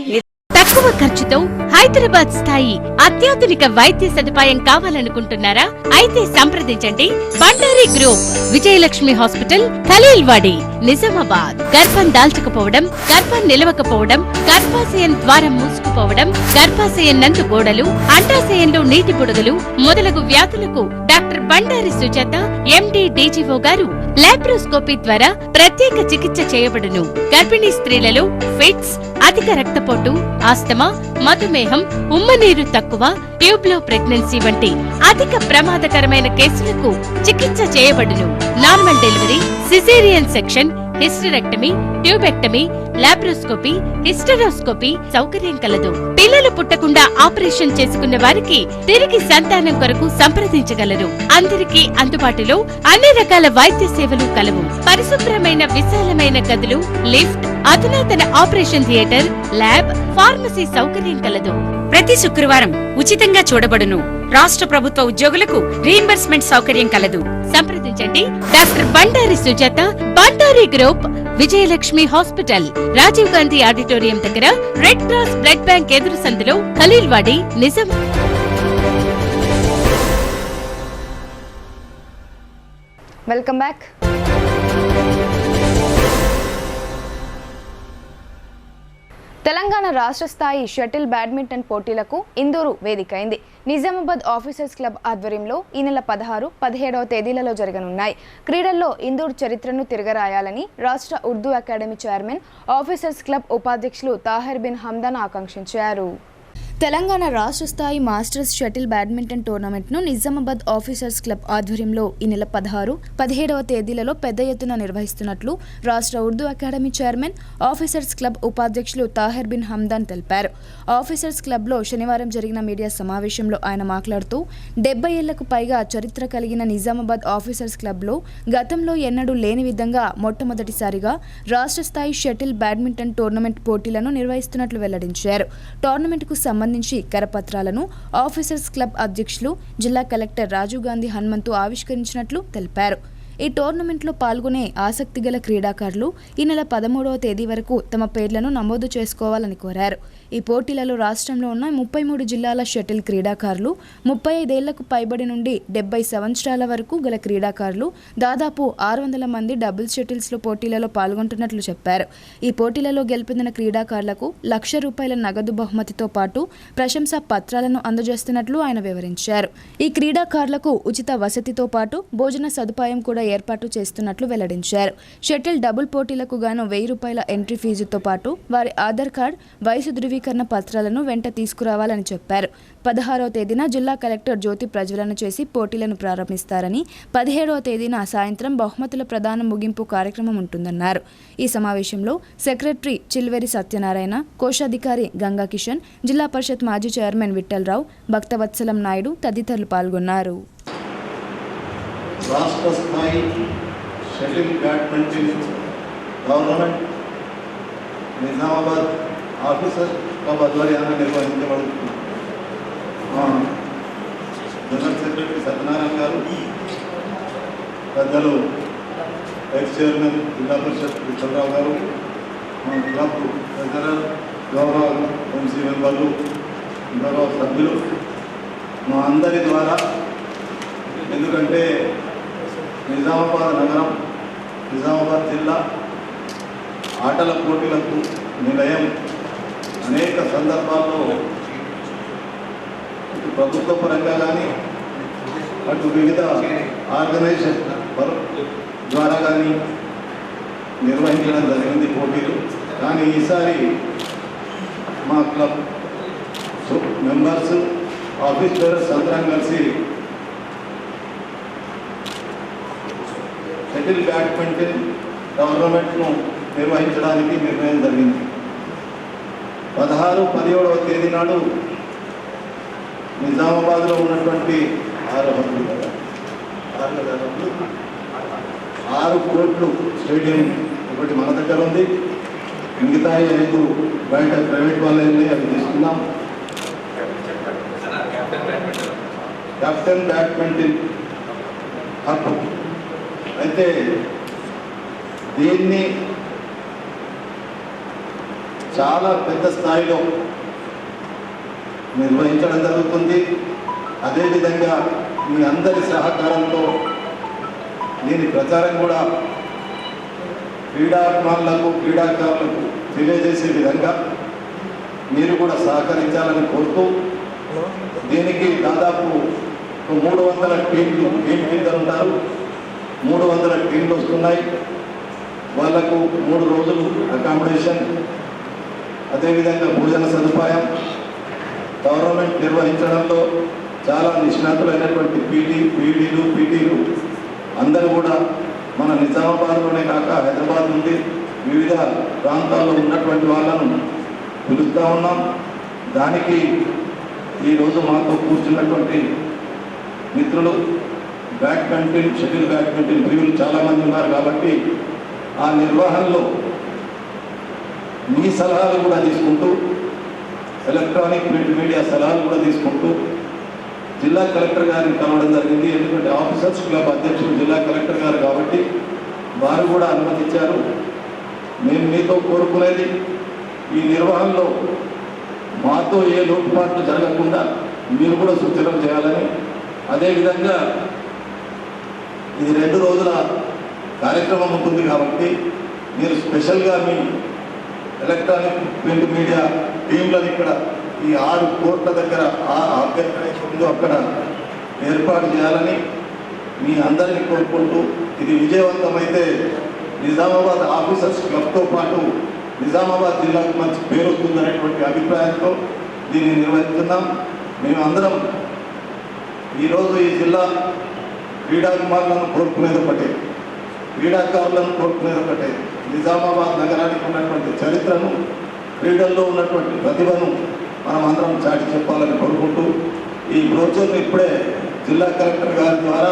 తక్కువ ఖర్చుతో హైదరాబాద్ స్థాయి అత్యాధునిక వైద్య సదుపాయం కావాలనుకుంటున్నారా? అయితే సంప్రదించండి బండారి గ్రూప్, విజయలక్ష్మి హాస్పిటల్, ఖలీల్వాడి, నిజామాబాద్. గర్భం దాల్చకపోవడం, గర్భం నిలవకపోవడం, గర్భాశయం ద్వారం మూసుకుపోవడం, గర్భాశయం నందు గోడలు, అండాశయంలో నీటి బుడగలు మొదలగు వ్యాధులకు డాక్టర్ బండారి సుజాత ఎండి డీజీఓ గారు లాప్రోస్కోపీ ద్వారా ప్రత్యేక చికిత్స చేయబడును. గర్భిణీ స్త్రీలలో ఫిట్స్, అధిక రక్తపోటు, ఆస్తమా, మధుమేహం, ఉమ్మనీరు తక్కువ, ట్యూబ్లో ప్రెగ్నెన్సీ వంటి అధిక ప్రమాదకరమైన కేసులకు చికిత్స చేయబడును. Normal delivery, caesarean section, hysterectomy, tubectomy, laparoscopy, hysteroscopy సౌకర్యం కలదు. పిల్లలు పుట్టకుండా ఆపరేషన్ చేసుకున్న వారికి తిరిగి సంతానం కొరకు సంప్రదించగలరు. అందరికీ అందుబాటులో అన్ని రకాల వైద్య సేవలు కలవు. పరిశుభ్రమైన విశాలమైన గదులు, లిఫ్ట్, అధునాతన ఆపరేషన్ థియేటర్, ల్యాబ్, ఫార్మసీ సౌకర్యం కలదు. ప్రతి శుక్రవారం ఉచితంగా చూడబడును. రాష్ట్ర ప్రభుత్వ ఉద్యోగులకు రీయింబర్స్మెంట్ సౌకర్యం కలదు. సంప్రదించండి doctor Bandari Sujatha, Bandari group, Vijayalakshmi hospital, Rajiv Gandhi auditorium దగ్గర, రెడ్ క్రాస్ బ్లడ్ బ్యాంక్ ఎదురు సందులో, ఖలీల్వాడి, నిజాం. Welcome back. తెలంగాణ రాష్ట్ర స్థాయి షటిల్ బ్యాడ్మింటన్ పోటీలకు ఇందూరు వేదికైంది. నిజామాబాద్ ఆఫీసర్స్ క్లబ్ ఆధ్వర్యంలో ఈ నెల 16, 17వ తేదీలలో జరగనున్నాయి. క్రీడల్లో ఇందూరు చరిత్రను తిరగరాయాలని రాష్ట్ర Urdu academy chairman, officers club ఉపాధ్యక్షులు తాహిర్ బిన్ హమ్దాన్ ఆకాంక్షించారు. తెలంగాణ రాష్ట్ర స్థాయి మాస్టర్స్ షటిల్ బ్యాడ్మింటన్ టోర్నమెంట్ను నిజామాబాద్ ఆఫీసర్స్ క్లబ్ ఆధ్వర్యంలో ఈ నెల 16, 17వ తేదీలలో పెద్ద ఎత్తున నిర్వహిస్తున్నట్లు రాష్ట్ర Urdu academy chairman, officers club ఉపాధ్యక్షులు తాహిర్ బిన్ హమ్దాన్ తెలిపారు. ఆఫీసర్స్ క్లబ్లో శనివారం జరిగిన మీడియా సమావేశంలో ఆయన మాట్లాడుతూ 70 ఏళ్లకు పైగా చరిత్ర కలిగిన నిజామాబాద్ ఆఫీసర్స్ క్లబ్లో గతంలో ఎన్నడూ లేని విధంగా మొట్టమొదటిసారిగా రాష్ట్ర స్థాయి షటిల్ బ్యాడ్మింటన్ టోర్నమెంట్ పోటీలను నిర్వహిస్తున్నట్లు వెల్లడించారు. టోర్నమెంట్కు సంబంధించి కరపత్రాలను ఆఫీసర్స్ క్లబ్ అధ్యక్షులు, జిల్లా కలెక్టర్ రాజీవ్ గాంధీ హనుమంతు ఆవిష్కరించినట్లు తెలిపారు. ఈ టోర్నమెంట్లో పాల్గొనే ఆసక్తి గల క్రీడాకారులు ఈ నెల 13వ తేదీ వరకు తమ పేర్లను నమోదు చేసుకోవాలని కోరారు. ఈ పోటీలలో రాష్ట్రంలో ఉన్న 33 జిల్లాల షటిల్ క్రీడాకారులు, 35 ఏళ్లకు పైబడి నుండి 70 సంవత్సరాల వరకు గల క్రీడాకారులు, దాదాపు 600 మంది డబుల్ షటిల్స్లో పోటీలలో పాల్గొంటున్నట్లు చెప్పారు. ఈ పోటీలలో గెలుపొందిన క్రీడాకారులకు ₹1,00,000 నగదు బహుమతితో పాటు ప్రశంసా పత్రాలను అందజేస్తున్నట్లు ఆయన వివరించారు. ఈ క్రీడాకారులకు ఉచిత వసతితో పాటు భోజన సదుపాయం కూడా ఏర్పాటు చేస్తున్నట్లు వెల్లడించారు. షటిల్ డబుల్ పోటీలకు గాను ₹1,000 ఎంట్రీ ఫీజుతో పాటు వారి ఆధార్ కార్డ్, వయసు ధృవీకరణ పత్రాలను వెంట తీసుకురావాలని చెప్పారు. 16వ తేదీన జిల్లా కలెక్టర్ జ్యోతి ప్రజ్వలన చేసి పోటీలను ప్రారంభిస్తారని, 17వ తేదీన సాయంత్రం బహుమతుల ప్రదాన ముగింపు కార్యక్రమం ఉంటుందన్నారు. ఈ సమావేశంలో సెక్రటరీ చిల్వేరి సత్యనారాయణ, కోశాధికారి గంగా కిషన్, జిల్లా పరిషత్ మాజీ చైర్మన్ విఠలరావు, భక్తవత్సలం నాయుడు తదితరులు పాల్గొన్నారు. రాష్ట్ర స్థాయి shuttle badminton tournament Nizamabad officer club ఆధ్వర్యాన నిర్వహించబడుతుంది. జనరల్ సెక్రటరీ సత్యనారాయణ గారు, పెద్దలు వైస్ చైర్మన్ జిల్లా పరిషత్ విఠలరావు గారు, మా క్లబ్ ట్రెజరర్, గౌరవ ఎంసీ మెంబర్లు, గౌరవ సభ్యులు, మా అందరి ద్వారా, ఎందుకంటే నిజామాబాద్ నగరం, నిజామాబాద్ జిల్లా ఆటల పోటీలకు నిలయం. అనేక సందర్భాల్లో ఇటు ప్రభుత్వ పరంగా కానీ, అటు వివిధ ఆర్గనైజేషన్ ద్వారా కానీ నిర్వహించడం జరిగింది పోటీలు. కానీ ఈసారి మా క్లబ్ మెంబర్స్, ఆఫీస్ బేరర్స్ అందరం కలిసి షటిల్ బ్యాడ్మింటన్ టోర్నమెంట్ను నిర్వహించడానికి నిర్ణయం జరిగింది. 16, 17వ తేదీ నాడు నిజామాబాద్లో ఉన్నటువంటి 6 కోట్లు స్టేడియం ఒకటి మన దగ్గర ఉంది. మిగతా 5 బయట ప్రైవేట్ వాళ్ళని అవి తీసుకున్నాం. కెప్టెన్ బ్యాడ్మింటన్ హబ్ అయితే దీన్ని చాలా పెద్ద స్థాయిలో నిర్వహించడం జరుగుతుంది. అదేవిధంగా మీ అందరి సహకారంతో దీని ప్రచారం కూడా క్రీడాభిమానులకు, క్రీడాకారులకు తెలియజేసే విధంగా మీరు కూడా సహకరించాలని కోరుతూ, దీనికి దాదాపు 300 టీంలు కింద ఉంటారు. 300 టీంలు వస్తున్నాయి. వాళ్లకు 3 రోజులు అకామిడేషన్, అదేవిధంగా భోజన సదుపాయం. టోర్నమెంట్ నిర్వహించడంలో చాలా నిష్ణాతులైనటువంటి పీటీలు అందరూ కూడా మన నిజామాబాద్లోనే కాక హైదరాబాద్ నుండి వివిధ ప్రాంతాల్లో ఉన్నటువంటి వాళ్ళను పిలుస్తూ ఉన్నాం. దానికి ఈరోజు మాతో కూర్చున్నటువంటి మిత్రులు బ్యాడ్మింటన్, షటిల్ బ్యాడ్మింటన్ ప్రియులు చాలామంది ఉన్నారు. కాబట్టి ఆ నిర్వహణలో మీ సలహాలు కూడా తీసుకుంటూ, ఎలక్ట్రానిక్ ప్రింట్ మీడియా సలహాలు కూడా తీసుకుంటూ జిల్లా కలెక్టర్ గారిని కలవడం జరిగింది. ఎందుకంటే ఆఫీసర్స్ క్లబ్ అధ్యక్షులు జిల్లా కలెక్టర్ గారు కాబట్టి వారు కూడా అనుమతించారు. మేము మీతో కోరుకునేది, ఈ నిర్వహణలో మాతో ఏ లోటుపాట్లు జరగకుండా మీరు కూడా సూచనలు చేయాలని, అదేవిధంగా ఇది 2 రోజుల కార్యక్రమం ఉంటుంది కాబట్టి మీరు స్పెషల్గా మీ ఎలక్ట్రానిక్ ప్రింట్ మీడియా టీంలను ఇక్కడ ఈ 6 కోట్ల దగ్గర అభ్యర్థిందో అక్కడ ఏర్పాటు చేయాలని మీ అందరినీ కోరుకుంటూ, ఇది విజయవంతమైతే నిజామాబాద్ ఆఫీసర్స్ క్లబ్తో పాటు నిజామాబాద్ జిల్లాకు మంచి పేరు వస్తుందనేటువంటి అభిప్రాయంతో దీన్ని నిర్వహిస్తున్నాం. మేమందరం ఈరోజు ఈ జిల్లా క్రీడాభిమానులను కోరుకునేది ఒకటే, క్రీడాకారులను కోరుకునేది ఒకటే. నిజామాబాద్ నగరానికి ఉన్నటువంటి చరిత్రను, క్రీడల్లో ఉన్నటువంటి ప్రతిభను మనం అందరం చాటి చెప్పాలని కోరుకుంటూ, ఈ బ్రోచర్ను ఇప్పుడే జిల్లా కలెక్టర్ గారి ద్వారా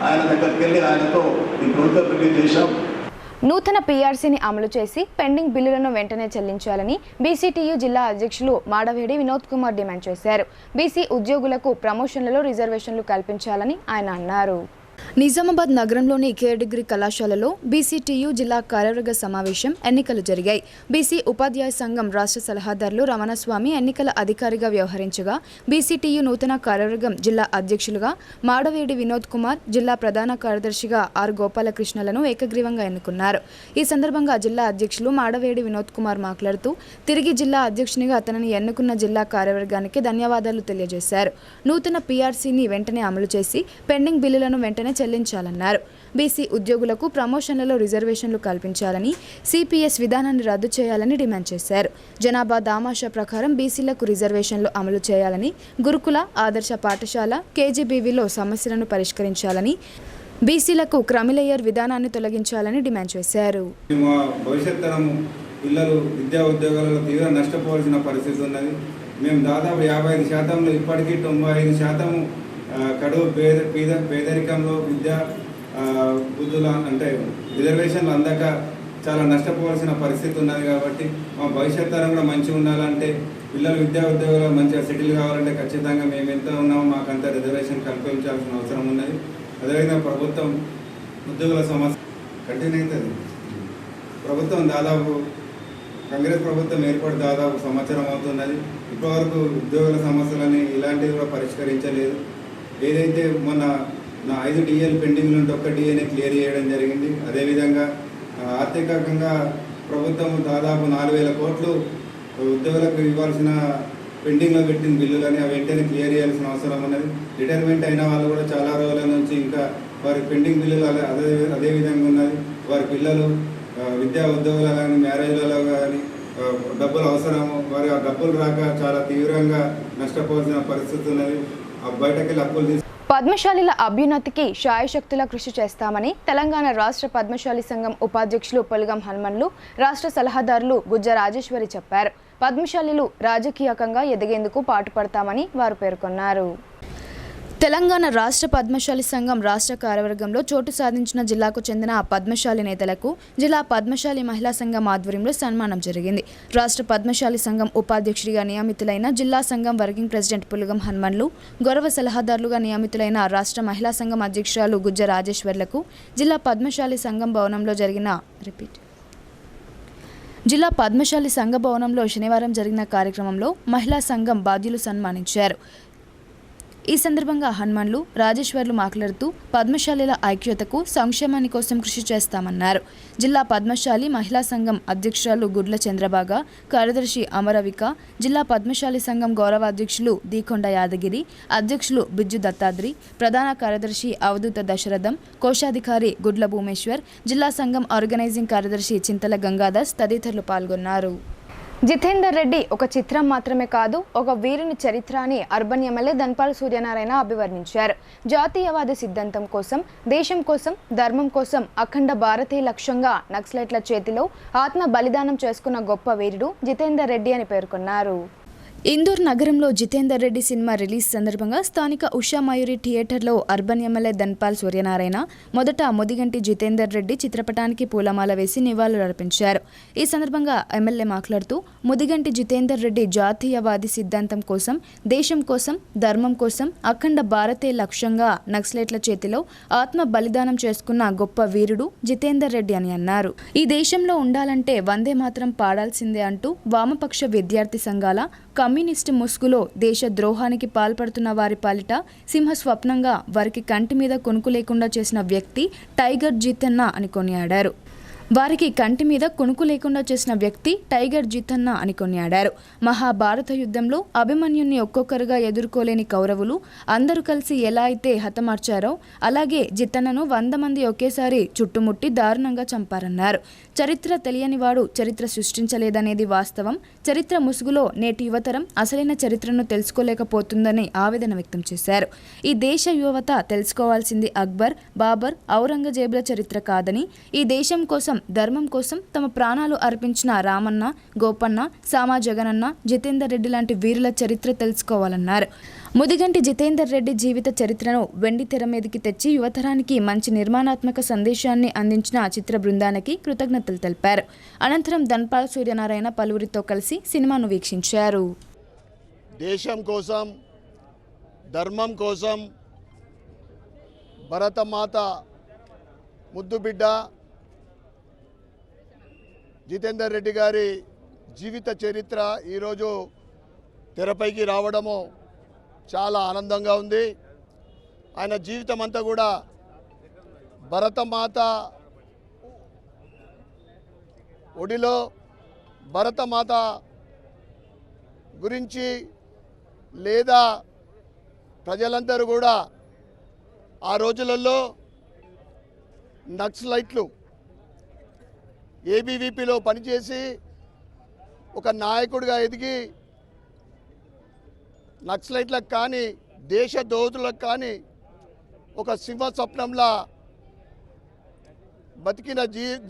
ఆయన దగ్గరికి వెళ్ళి ఆయనతో ఈ బ్రోచర్ రిలీజ్ చేశాం. నూతన పీఆర్సీని అమలు చేసి పెండింగ్ బిల్లులను వెంటనే చెల్లించాలని బీసీటీయూ జిల్లా అధ్యక్షులు మాడవేడి వినోద్ కుమార్ డిమాండ్ చేశారు. బీసీ ఉద్యోగులకు ప్రమోషన్లలో రిజర్వేషన్లు కల్పించాలని ఆయన అన్నారు. నిజామాబాద్ నగరంలోని కేర్ డిగ్రీ కళాశాలలో బీసీటీయూ జిల్లా కార్యవర్గ సమావేశం ఎన్నికలు జరిగాయి. బీసీ ఉపాధ్యాయ సంఘం రాష్ట్ర సలహాదారులు రమణస్వామి ఎన్నికల అధికారిగా వ్యవహరించగా బీసీటీయూ నూతన కార్యవర్గం జిల్లా అధ్యక్షులుగా మాడవేడి వినోద్ కుమార్, జిల్లా ప్రధాన కార్యదర్శిగా ఆర్ గోపాలకృష్ణలను ఏకగ్రీవంగా ఎన్నుకున్నారు. ఈ సందర్భంగా జిల్లా అధ్యక్షులు మాడవేడి వినోద్ కుమార్ మాట్లాడుతూ తిరిగి జిల్లా అధ్యక్షునిగా తనని ఎన్నుకున్న జిల్లా కార్యవర్గానికి ధన్యవాదాలు తెలియజేశారు. నూతన పీఆర్సీని వెంటనే అమలు చేసి పెండింగ్ బిల్లులను వెంటనే చెల్లించాలన్నారు. బీసీ ఉద్యోగులకు ప్రమోషన్లలో రిజర్వేషన్లు కల్పించాలని, సిపిఎస్ విధానాన్ని రద్దు చేయాలని డిమాండ్ చేశారు. జనాభా దామాషా ప్రకారం బీసీలకు రిజర్వేషన్లు అమలు చేయాలని, గురుకుల, ఆదర్శ పాఠశాల, కేజీబీవీలో సమస్యలను పరిష్కరించాలని, బీసీలకు క్రమిలేయర్ విధానాన్ని తొలగించాలని డిమాండ్ చేశారు. భవిష్యత్ తరం పిల్లలు విద్యా ఉద్యోగాలలో తీవ్ర నష్టపోవాల్సిన పరిస్థితి ఉన్నది. మేము దాదాపు 55% ఇప్పటికీ 95% కడువు పేదరికంలో విద్యా బుద్ధుల అంటే రిజర్వేషన్లు అందక చాలా నష్టపోవాల్సిన పరిస్థితి ఉన్నది. కాబట్టి మా భవిష్యత్ తరం కూడా మంచిగా ఉండాలంటే, పిల్లలు విద్యా ఉద్యోగాలు మంచిగా సెటిల్ కావాలంటే ఖచ్చితంగా మేము ఎంత ఉన్నామో మాకంత రిజర్వేషన్ కల్పించాల్సిన అవసరం ఉన్నది. అదేవిధంగా ప్రభుత్వం ఉద్యోగుల సమస్య కంటిన్యూ అవుతుంది. ప్రభుత్వం దాదాపు కాంగ్రెస్ ప్రభుత్వం ఏర్పడి దాదాపు సంవత్సరం అవుతున్నది. ఇప్పటివరకు ఉద్యోగుల సమస్యలని ఇలాంటివి కూడా పరిష్కరించలేదు. ఏదైతే మొన్న నా 5 డిఏలు పెండింగ్లు ఉంటే 1 డిఏని క్లియర్ చేయడం జరిగింది. అదేవిధంగా ఆర్థికంగా ప్రభుత్వం దాదాపు 4,000 కోట్లు ఉద్యోగులకు ఇవ్వాల్సిన పెండింగ్లో పెట్టిన బిల్లులని అవి వెంటనే క్లియర్ చేయాల్సిన అవసరం ఉన్నది. రిటైర్మెంట్ అయిన వాళ్ళు కూడా చాలా రోజుల నుంచి ఇంకా వారి పెండింగ్ బిల్లులు అదే విధంగా ఉన్నది. వారి పిల్లలు విద్యా ఉద్యోగులు కానీ మ్యారేజ్లలో కానీ డబ్బులు అవసరము, వారి ఆ డబ్బులు రాక చాలా తీవ్రంగా నష్టపోవాల్సిన పరిస్థితి ఉన్నది. బయటకెళ్ళి అప్పులు తీసు పద్మశాలిల అభ్యున్నతికి శాయశక్తులా కృషి చేస్తామని తెలంగాణ రాష్ట్ర పద్మశాలి సంఘం ఉపాధ్యక్షులు పొలుగం హనుమన్లు, రాష్ట్ర సలహాదారులు గుజ్జ రాజేశ్వరి చెప్పారు. పద్మశాలిలు రాజకీయంగా ఎదిగేందుకు పాటుపడతామని వారు పేర్కొన్నారు. తెలంగాణ రాష్ట్ర పద్మశాలి సంఘం రాష్ట్ర కార్యవర్గంలో చోటు సాధించిన జిల్లాకు చెందిన పద్మశాలి నేతలకు జిల్లా పద్మశాలి మహిళా సంఘం ఆధ్వర్యంలో సన్మానం జరిగింది. రాష్ట్ర పద్మశాలి సంఘం ఉపాధ్యక్షుడిగా నియమితులైన జిల్లా సంఘం వర్కింగ్ ప్రెసిడెంట్ పులుగం హనుమన్లు, గౌరవ సలహాదారులుగా నియమితులైన రాష్ట్ర మహిళా సంఘం అధ్యక్షురాలు గుజ్జ రాజేశ్వర్లకు జిల్లా పద్మశాలి సంఘం భవనంలో జిల్లా పద్మశాలి సంఘ భవనంలో శనివారం జరిగిన కార్యక్రమంలో మహిళా సంఘం బాధ్యులు సన్మానించారు. ఈ సందర్భంగా హనుమన్లు, రాజేశ్వర్లు మాట్లాడుతూ పద్మశాలిల ఐక్యతకు, సంక్షేమాని కోసం కృషి చేస్తామన్నారు. జిల్లా పద్మశాలి మహిళా సంఘం అధ్యక్షురాలు గుడ్ల చంద్రబాగ, కార్యదర్శి అమరవిక, జిల్లా పద్మశాలి సంఘం గౌరవ అధ్యక్షులు దీకొండ యాదగిరి, అధ్యక్షులు బిజ్జు దత్తాద్రి, ప్రధాన కార్యదర్శి అవధూత దశరథం, కోశాధికారి గుడ్ల భూమేశ్వర్, జిల్లా సంఘం ఆర్గనైజింగ్ కార్యదర్శి చింతల గంగాదాస్ తదితరులు పాల్గొన్నారు. జితేందర్ రెడ్డి ఒక చిత్రం మాత్రమే కాదు, ఒక వీరుని చరిత్ర అని అర్బన్ ఎమ్మెల్యే ధన్పాల్ సూర్యనారాయణ అభివర్ణించారు. జాతీయవాద సిద్ధాంతం కోసం, దేశం కోసం, ధర్మం కోసం అఖండ భారతీయ లక్ష్యంగా నక్సలైట్ల చేతిలో ఆత్మ బలిదానం చేసుకున్న గొప్ప వీరుడు జితేందర్ రెడ్డి అని పేర్కొన్నారు. ఇందూర్ నగరంలో జితేందర్ రెడ్డి సినిమా రిలీజ్ సందర్భంగా స్థానిక ఉషా మయూరి థియేటర్లో అర్బన్ ఎమ్మెల్యే ధన్పాల్ సూర్యనారాయణ మొదట ముదిగంటి జితేందర్ రెడ్డి చిత్రపటానికి పూలమాల వేసి నివాళులర్పించారు. ఈ సందర్భంగా ఎమ్మెల్యే మాట్లాడుతూ ముదిగంటి జితేందర్ రెడ్డి జాతీయవాది సిద్ధాంతం కోసం, దేశం కోసం, ధర్మం కోసం అఖండ భారతే లక్ష్యంగా నక్సలైట్ల చేతిలో ఆత్మ బలిదానం చేసుకున్న గొప్ప వీరుడు జితేందర్ రెడ్డి అని అన్నారు. ఈ దేశంలో ఉండాలంటే వందే మాత్రం పాడాల్సిందే అంటూ వామపక్ష విద్యార్థి సంఘాల కమ్యూనిస్టు ముసుగులో దేశ ద్రోహానికి పాల్పడుతున్న వారి పాలిట సింహ స్వప్నంగా వారికి కంటి మీద కొనుకు లేకుండా చేసిన వ్యక్తి టైగర్ జితన్న అని కొనియాడారు. వారికి కంటి మీద కొనుకు లేకుండా చేసిన వ్యక్తి టైగర్ జితన్న అని కొనియాడారు. మహాభారత యుద్ధంలో అభిమన్యుని ఒక్కొక్కరుగా ఎదుర్కోలేని కౌరవులు అందరూ కలిసి ఎలా అయితే హతమార్చారో అలాగే జితన్నను 100 మంది ఒకేసారి చుట్టుముట్టి దారుణంగా చంపారన్నారు. చరిత్ర తెలియనివాడు చరిత్ర సృష్టించలేదనేది వాస్తవం. చరిత్ర ముసుగులో నేటి యువతరం అసలైన చరిత్రను తెలుసుకోలేకపోతుందని ఆవేదన వ్యక్తం చేశారు. ఈ దేశ యువత తెలుసుకోవాల్సింది అక్బర్, బాబర్, ఔరంగజేబుల చరిత్ర కాదని, ఈ దేశం కోసం, ధర్మం కోసం తమ ప్రాణాలు అర్పించిన రామన్న, గోపన్న, సామా జగనన్న, జితేందర్ రెడ్డి లాంటి వీరుల చరిత్ర తెలుసుకోవాలన్నారు. ముదిగంటి జితేందర్ రెడ్డి జీవిత చరిత్రను వెండి తెర మీదకి తెచ్చి యువతరానికి మంచి నిర్మాణాత్మక సందేశాన్ని అందించిన చిత్ర బృందానికి కృతజ్ఞతలు తెలిపారు. అనంతరం ధన్పాల్ సూర్యనారాయణ పలువురితో కలిసి సినిమాను వీక్షించారు. దేశం కోసం, ధర్మం కోసం భరతమాత ముద్దు బిడ్డ జితేందర్ రెడ్డి గారి జీవిత చరిత్ర ఈరోజు తెరపైకి రావడము చాలా ఆనందంగా ఉంది. ఆయన జీవితం అంతా కూడా భరతమాత ఒడిలో భరతమాత గురించి లేదా ప్రజలందరూ కూడా ఆ రోజులలో నక్సలైట్లు ఏబీవీపీలో పనిచేసి ఒక నాయకుడిగా ఎదిగి నక్సలైట్లకు కానీ దేశ దోతులకు కానీ ఒక సింహ స్వప్నంలా బతికిన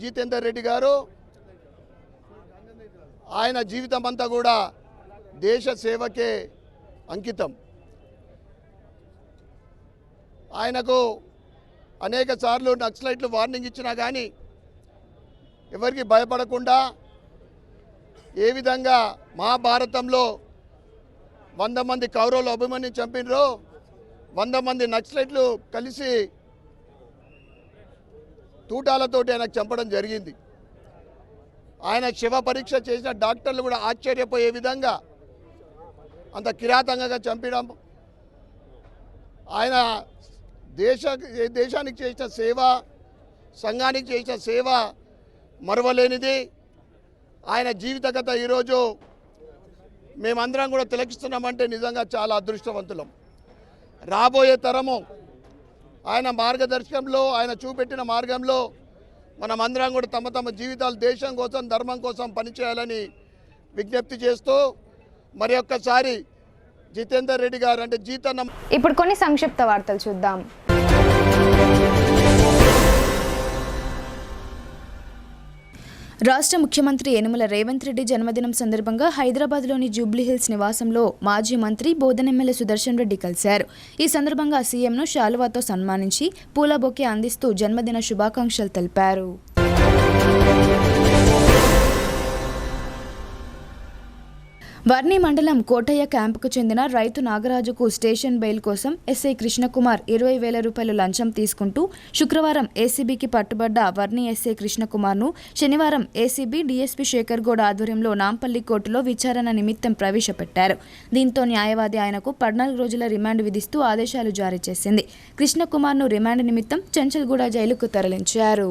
జితేందర్ రెడ్డి గారు ఆయన జీవితం అంతా కూడా దేశ సేవకే అంకితం. ఆయనకు అనేక సార్లు నక్సలైట్లు వార్నింగ్ ఇచ్చినా కానీ ఎవరికి భయపడకుండా ఏ విధంగా మహాభారతంలో 100 మంది కౌరవులు అభిమన్యుని చంపినరో 100 మంది నక్సలైట్లు కలిసి తూటాలతోటి ఆయనకు చంపడం జరిగింది. ఆయన శివ పరీక్ష చేసిన డాక్టర్లు కూడా ఆశ్చర్యపోయే విధంగా అంత కిరాతంగా చంపడం, ఆయన దేశానికి చేసిన సేవ, సంఘానికి చేసిన సేవ మరవలేనిది. ఆయన జీవిత కథ ఈరోజు మేమందరం కూడా తిలకిస్తున్నామంటే నిజంగా చాలా అదృష్టవంతులం. రాబోయే తరము ఆయన మార్గదర్శకంలో, ఆయన చూపెట్టిన మార్గంలో మనమందరం కూడా తమ తమ జీవితాలు దేశం కోసం, ధర్మం కోసం పనిచేయాలని విజ్ఞప్తి చేస్తూ మరి ఒక్కసారి జితేందర్ రెడ్డి గారు అంటే జీతన్న. ఇప్పుడు కొన్ని సంక్షిప్త వార్తలు చూద్దాం. రాష్ట్ర ముఖ్యమంత్రి యనుమల రేవంత్ రెడ్డి జన్మదినం సందర్భంగా హైదరాబాద్లోని జూబ్లీహిల్స్ నివాసంలో మాజీ మంత్రి బోధన్ ఎమ్మెల్యే సుదర్శన్ రెడ్డి కలిశారు. ఈ సందర్భంగా సీఎంను శాలువాతో సన్మానించి పూల బొకే అందిస్తూ జన్మదిన శుభాకాంక్షలు తెలిపారు. వర్ణి మండలం కోటయ్య క్యాంపుకు చెందిన రైతు నాగరాజుకు స్టేషన్ బెయిల్ కోసం ఎస్ఐ కృష్ణకుమార్ 20,000 రూపాయలు లంచం తీసుకుంటూ శుక్రవారం ఏసీబీకి పట్టుబడ్డ వర్ణి ఎస్ఐ కృష్ణకుమార్ను శనివారం ఏసీబీ డీఎస్పీ శేఖర్ గౌడ్ ఆధ్వర్యంలో నాంపల్లి కోర్టులో విచారణ నిమిత్తం ప్రవేశపెట్టారు. దీంతో న్యాయవాది ఆయనకు 14 రోజుల రిమాండ్ విధిస్తూ ఆదేశాలు జారీ చేసింది. కృష్ణకుమార్ను రిమాండ్ నిమిత్తం చెంచల్గూడ జైలుకు తరలించారు.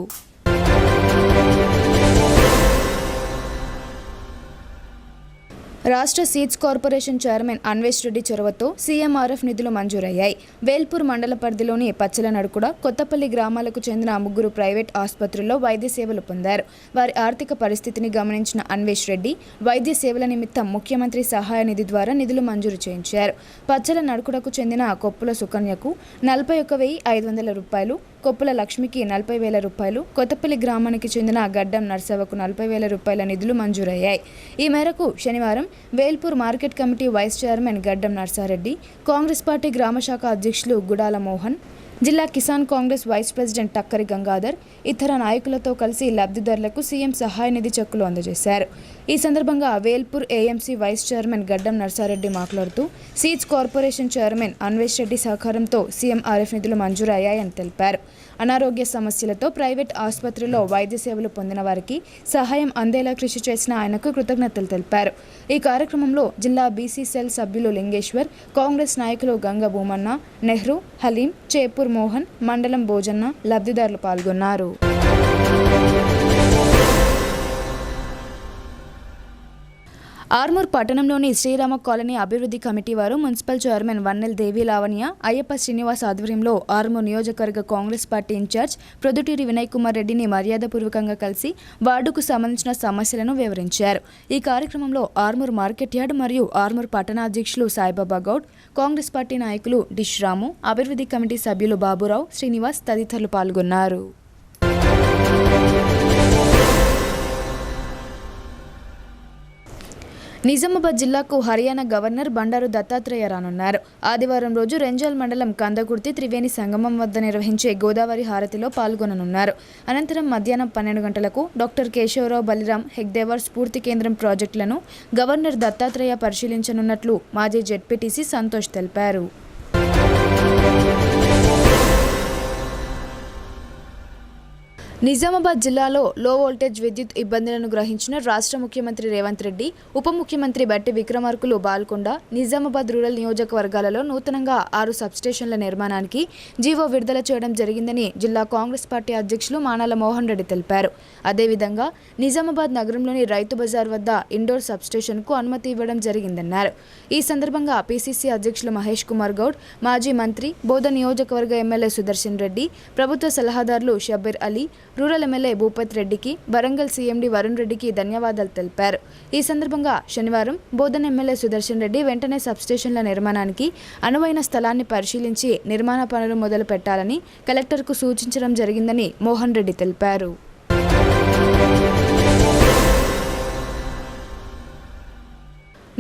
రాష్ట్ర seeds corporation chairman Anvesh Reddy చొరవతో సీఎంఆర్ఎఫ్ నిధులు మంజూరయ్యాయి. వేల్పూర్ మండల పరిధిలోని పచ్చల నడుకుడ, కొత్తపల్లి గ్రామాలకు చెందిన 3 ప్రైవేట్ ఆసుపత్రుల్లో వైద్య సేవలు పొందారు. వారి ఆర్థిక పరిస్థితిని గమనించిన అన్వేష్ రెడ్డి వైద్య సేవల నిమిత్తం ముఖ్యమంత్రి సహాయ నిధి ద్వారా నిధులు మంజూరు చేయించారు. పచ్చల నడుకుడకు చెందిన కొప్పుల సుకన్యకు 41,500 రూపాయలు, కొప్పుల లక్ష్మికి 40,000 రూపాయలు, కొత్తపల్లి గ్రామానికి చెందిన గడ్డం నర్సవ్వకు 40,000 రూపాయల నిధులు మంజూరయ్యాయి. ఈ మేరకు శనివారం Velpur market committee vice chairman Gaddam Narsareddy, Congress party గ్రామశాఖ అధ్యక్షులు గుడాల మోహన్, జిల్లా కిసాన్ కాంగ్రెస్ వైస్ ప్రెసిడెంట్ టక్కరి గంగాధర్ ఇతర నాయకులతో కలిసి లబ్ధిదారులకు సీఎం సహాయ నిధి చెక్కులు అందజేశారు. ఈ సందర్భంగా Velpur AMC vice chairman Gaddam Narsa Reddy మాట్లాడుతూ seeds corporation chairman Anvesh Reddy సహకారంతో సీఎంఆర్ఎఫ్ నిధులు మంజూరయ్యాయని తెలిపారు. అనారోగ్య సమస్యలతో ప్రైవేట్ ఆసుపత్రిలో వైద్య సేవలు పొందిన వారికి సహాయం అందేలా కృషి చేసిన ఆయనకు కృతజ్ఞతలు తెలిపారు. ఈ కార్యక్రమంలో జిల్లా బీసీ సెల్ సభ్యులు లింగేశ్వర్, కాంగ్రెస్ నాయకులు గంగ భూమన్న, నెహ్రూ, హలీం, చేపూర్ మోహన్, మండలం భోజన్న లబ్ధిదారులు పాల్గొన్నారు. ఆర్మూర్ పట్టణంలోని శ్రీరామ కాలనీ అభివృద్ధి కమిటీ వారు మున్సిపల్ చైర్మన్ వన్నెల్ దేవి లావణ్య, అయ్యప్ప శ్రీనివాస్ ఆధ్వర్యంలో ఆర్మూర్ నియోజకవర్గ కాంగ్రెస్ పార్టీ ఇన్ఛార్జ్ ప్రొద్దుటూరి వినయ్ కుమార్ రెడ్డిని మర్యాదపూర్వకంగా కలిసి వార్డుకు సంబంధించిన సమస్యలను వివరించారు. ఈ కార్యక్రమంలో ఆర్మూర్ మార్కెట్ యార్డ్ మరియు ఆర్మూర్ పట్టణాధ్యక్షులు సాయిబాబా గౌడ్, కాంగ్రెస్ పార్టీ నాయకులు డిష్ రాము, అభివృద్ధి కమిటీ సభ్యులు బాబురావు, శ్రీనివాస్ తదితరులు పాల్గొన్నారు. నిజామాబాద్ జిల్లాకు హర్యానా గవర్నర్ బండారు దత్తాత్రేయ రానున్నారు. ఆదివారం రోజు రెంజాల్ మండలం కందకుర్తి త్రివేణి సంగమం వద్ద నిర్వహించే గోదావరి హారతిలో పాల్గొననున్నారు. అనంతరం మధ్యాహ్నం 12 గంటలకు డాక్టర్ కేశవరావు బలిరాం హెగ్దేవార్ స్ఫూర్తి కేంద్రం ప్రాజెక్టులను గవర్నర్ దత్తాత్రేయ పరిశీలించనున్నట్లు మాజీ జెడ్పీటీసీ సంతోష్ తెలిపారు. నిజామాబాద్ జిల్లాలో లో వోల్టేజ్ విద్యుత్ ఇబ్బందులను గ్రహించిన రాష్ట్ర ముఖ్యమంత్రి రేవంత్ రెడ్డి, ఉప ముఖ్యమంత్రి బట్టి విక్రమార్కులు బాల్కొండ, నిజామాబాద్ రూరల్ నియోజకవర్గాలలో నూతనంగా 6 సబ్స్టేషన్ల నిర్మాణానికి జీవో విడుదల చేయడం జరిగిందని జిల్లా కాంగ్రెస్ పార్టీ అధ్యక్షులు మానాల మోహన్ రెడ్డి తెలిపారు. అదేవిధంగా నిజామాబాద్ నగరంలోని రైతు బజార్ వద్ద ఇండోర్ సబ్స్టేషన్కు అనుమతి ఇవ్వడం జరిగిందన్నారు. ఈ సందర్భంగా పీసీసీ అధ్యక్షులు మహేష్ కుమార్ గౌడ్, మాజీ మంత్రి, బోధ నియోజకవర్గ ఎమ్మెల్యే సుదర్శన్ రెడ్డి, ప్రభుత్వ సలహాదారులు షబ్బీర్ అలీ, రూరల్ ఎమ్మెల్యే భూపత్ రెడ్డికి, వరంగల్ సీఎండీ వరుణ్ రెడ్డికి ధన్యవాదాలు తెలిపారు. ఈ సందర్భంగా శనివారం బోధన ఎమ్మెల్యే సుదర్శన్ రెడ్డి వెంటనే సబ్స్టేషన్ల నిర్మాణానికి అనువైన స్థలాన్ని పరిశీలించి నిర్మాణ పనులు మొదలు పెట్టాలని కలెక్టర్కు సూచించడం జరిగిందని మోహన్ రెడ్డి తెలిపారు.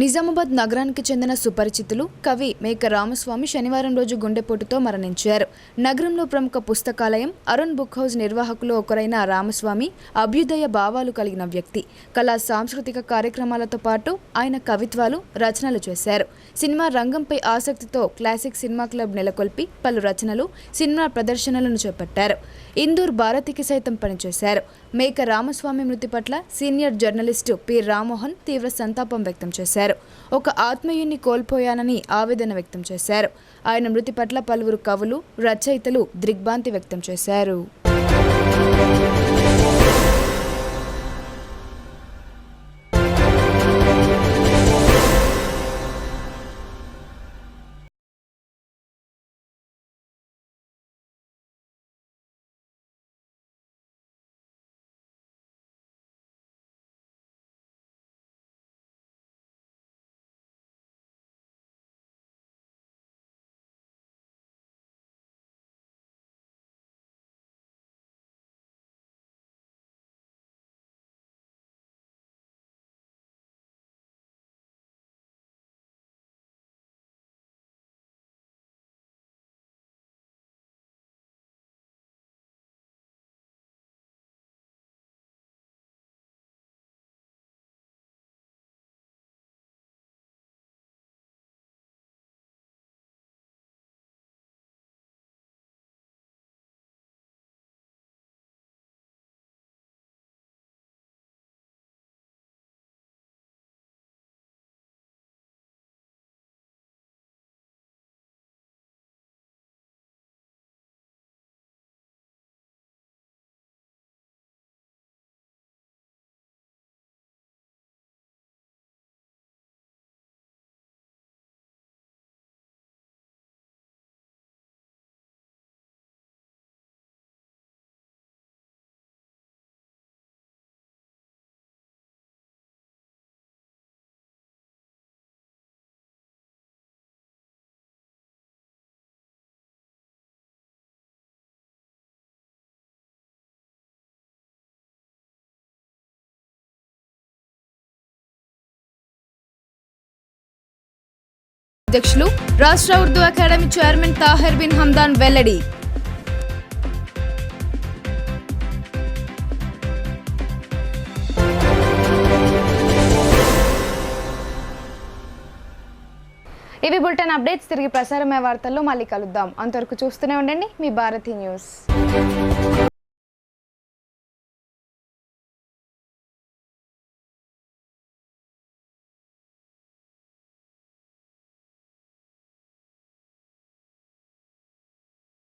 నిజామాబాద్ నగరానికి చెందిన సుపరిచితులు కవి మేక రామస్వామి శనివారం రోజు గుండెపోటుతో మరణించారు. నగరంలో ప్రముఖ పుస్తకాలయం అరుణ్ బుక్ హౌస్ నిర్వాహకులు ఒకరైన రామస్వామి అభ్యుదయ భావాలు కలిగిన వ్యక్తి. కళా సాంస్కృతిక కార్యక్రమాలతో పాటు ఆయన కవిత్వాలు, రచనలు చేశారు. సినిమా రంగంపై ఆసక్తితో క్లాసిక్ సినిమా క్లబ్ నెలకొల్పి పలు రచనలు, సినిమా ప్రదర్శనలను చేపట్టారు. ఇందూర్ భారతికి సైతం పనిచేశారు. మేక రామస్వామి మృతి పట్ల సీనియర్ జర్నలిస్టు పి రామ్మోహన్ తీవ్ర సంతాపం వ్యక్తం చేశారు. ఒక ఆత్మీయుని కోల్పోయానని ఆవేదన వ్యక్తం చేశారు. ఆయన మృతి పట్ల పలువురు కవులు, రచయితలు దిగ్భ్రాంతి వ్యక్తం చేశారు. అధ్యక్షులు రాష్ట్ర Urdu academy chairman Tahir bin Hamdan వెల్లడి. ఇవి బులెటిన్ అప్డేట్స్. తిరిగి ప్రసారమయ్యే వార్తల్లో మళ్ళీ కలుద్దాం. అంతవరకు చూస్తూనే ఉండండి మీ భారతి న్యూస్.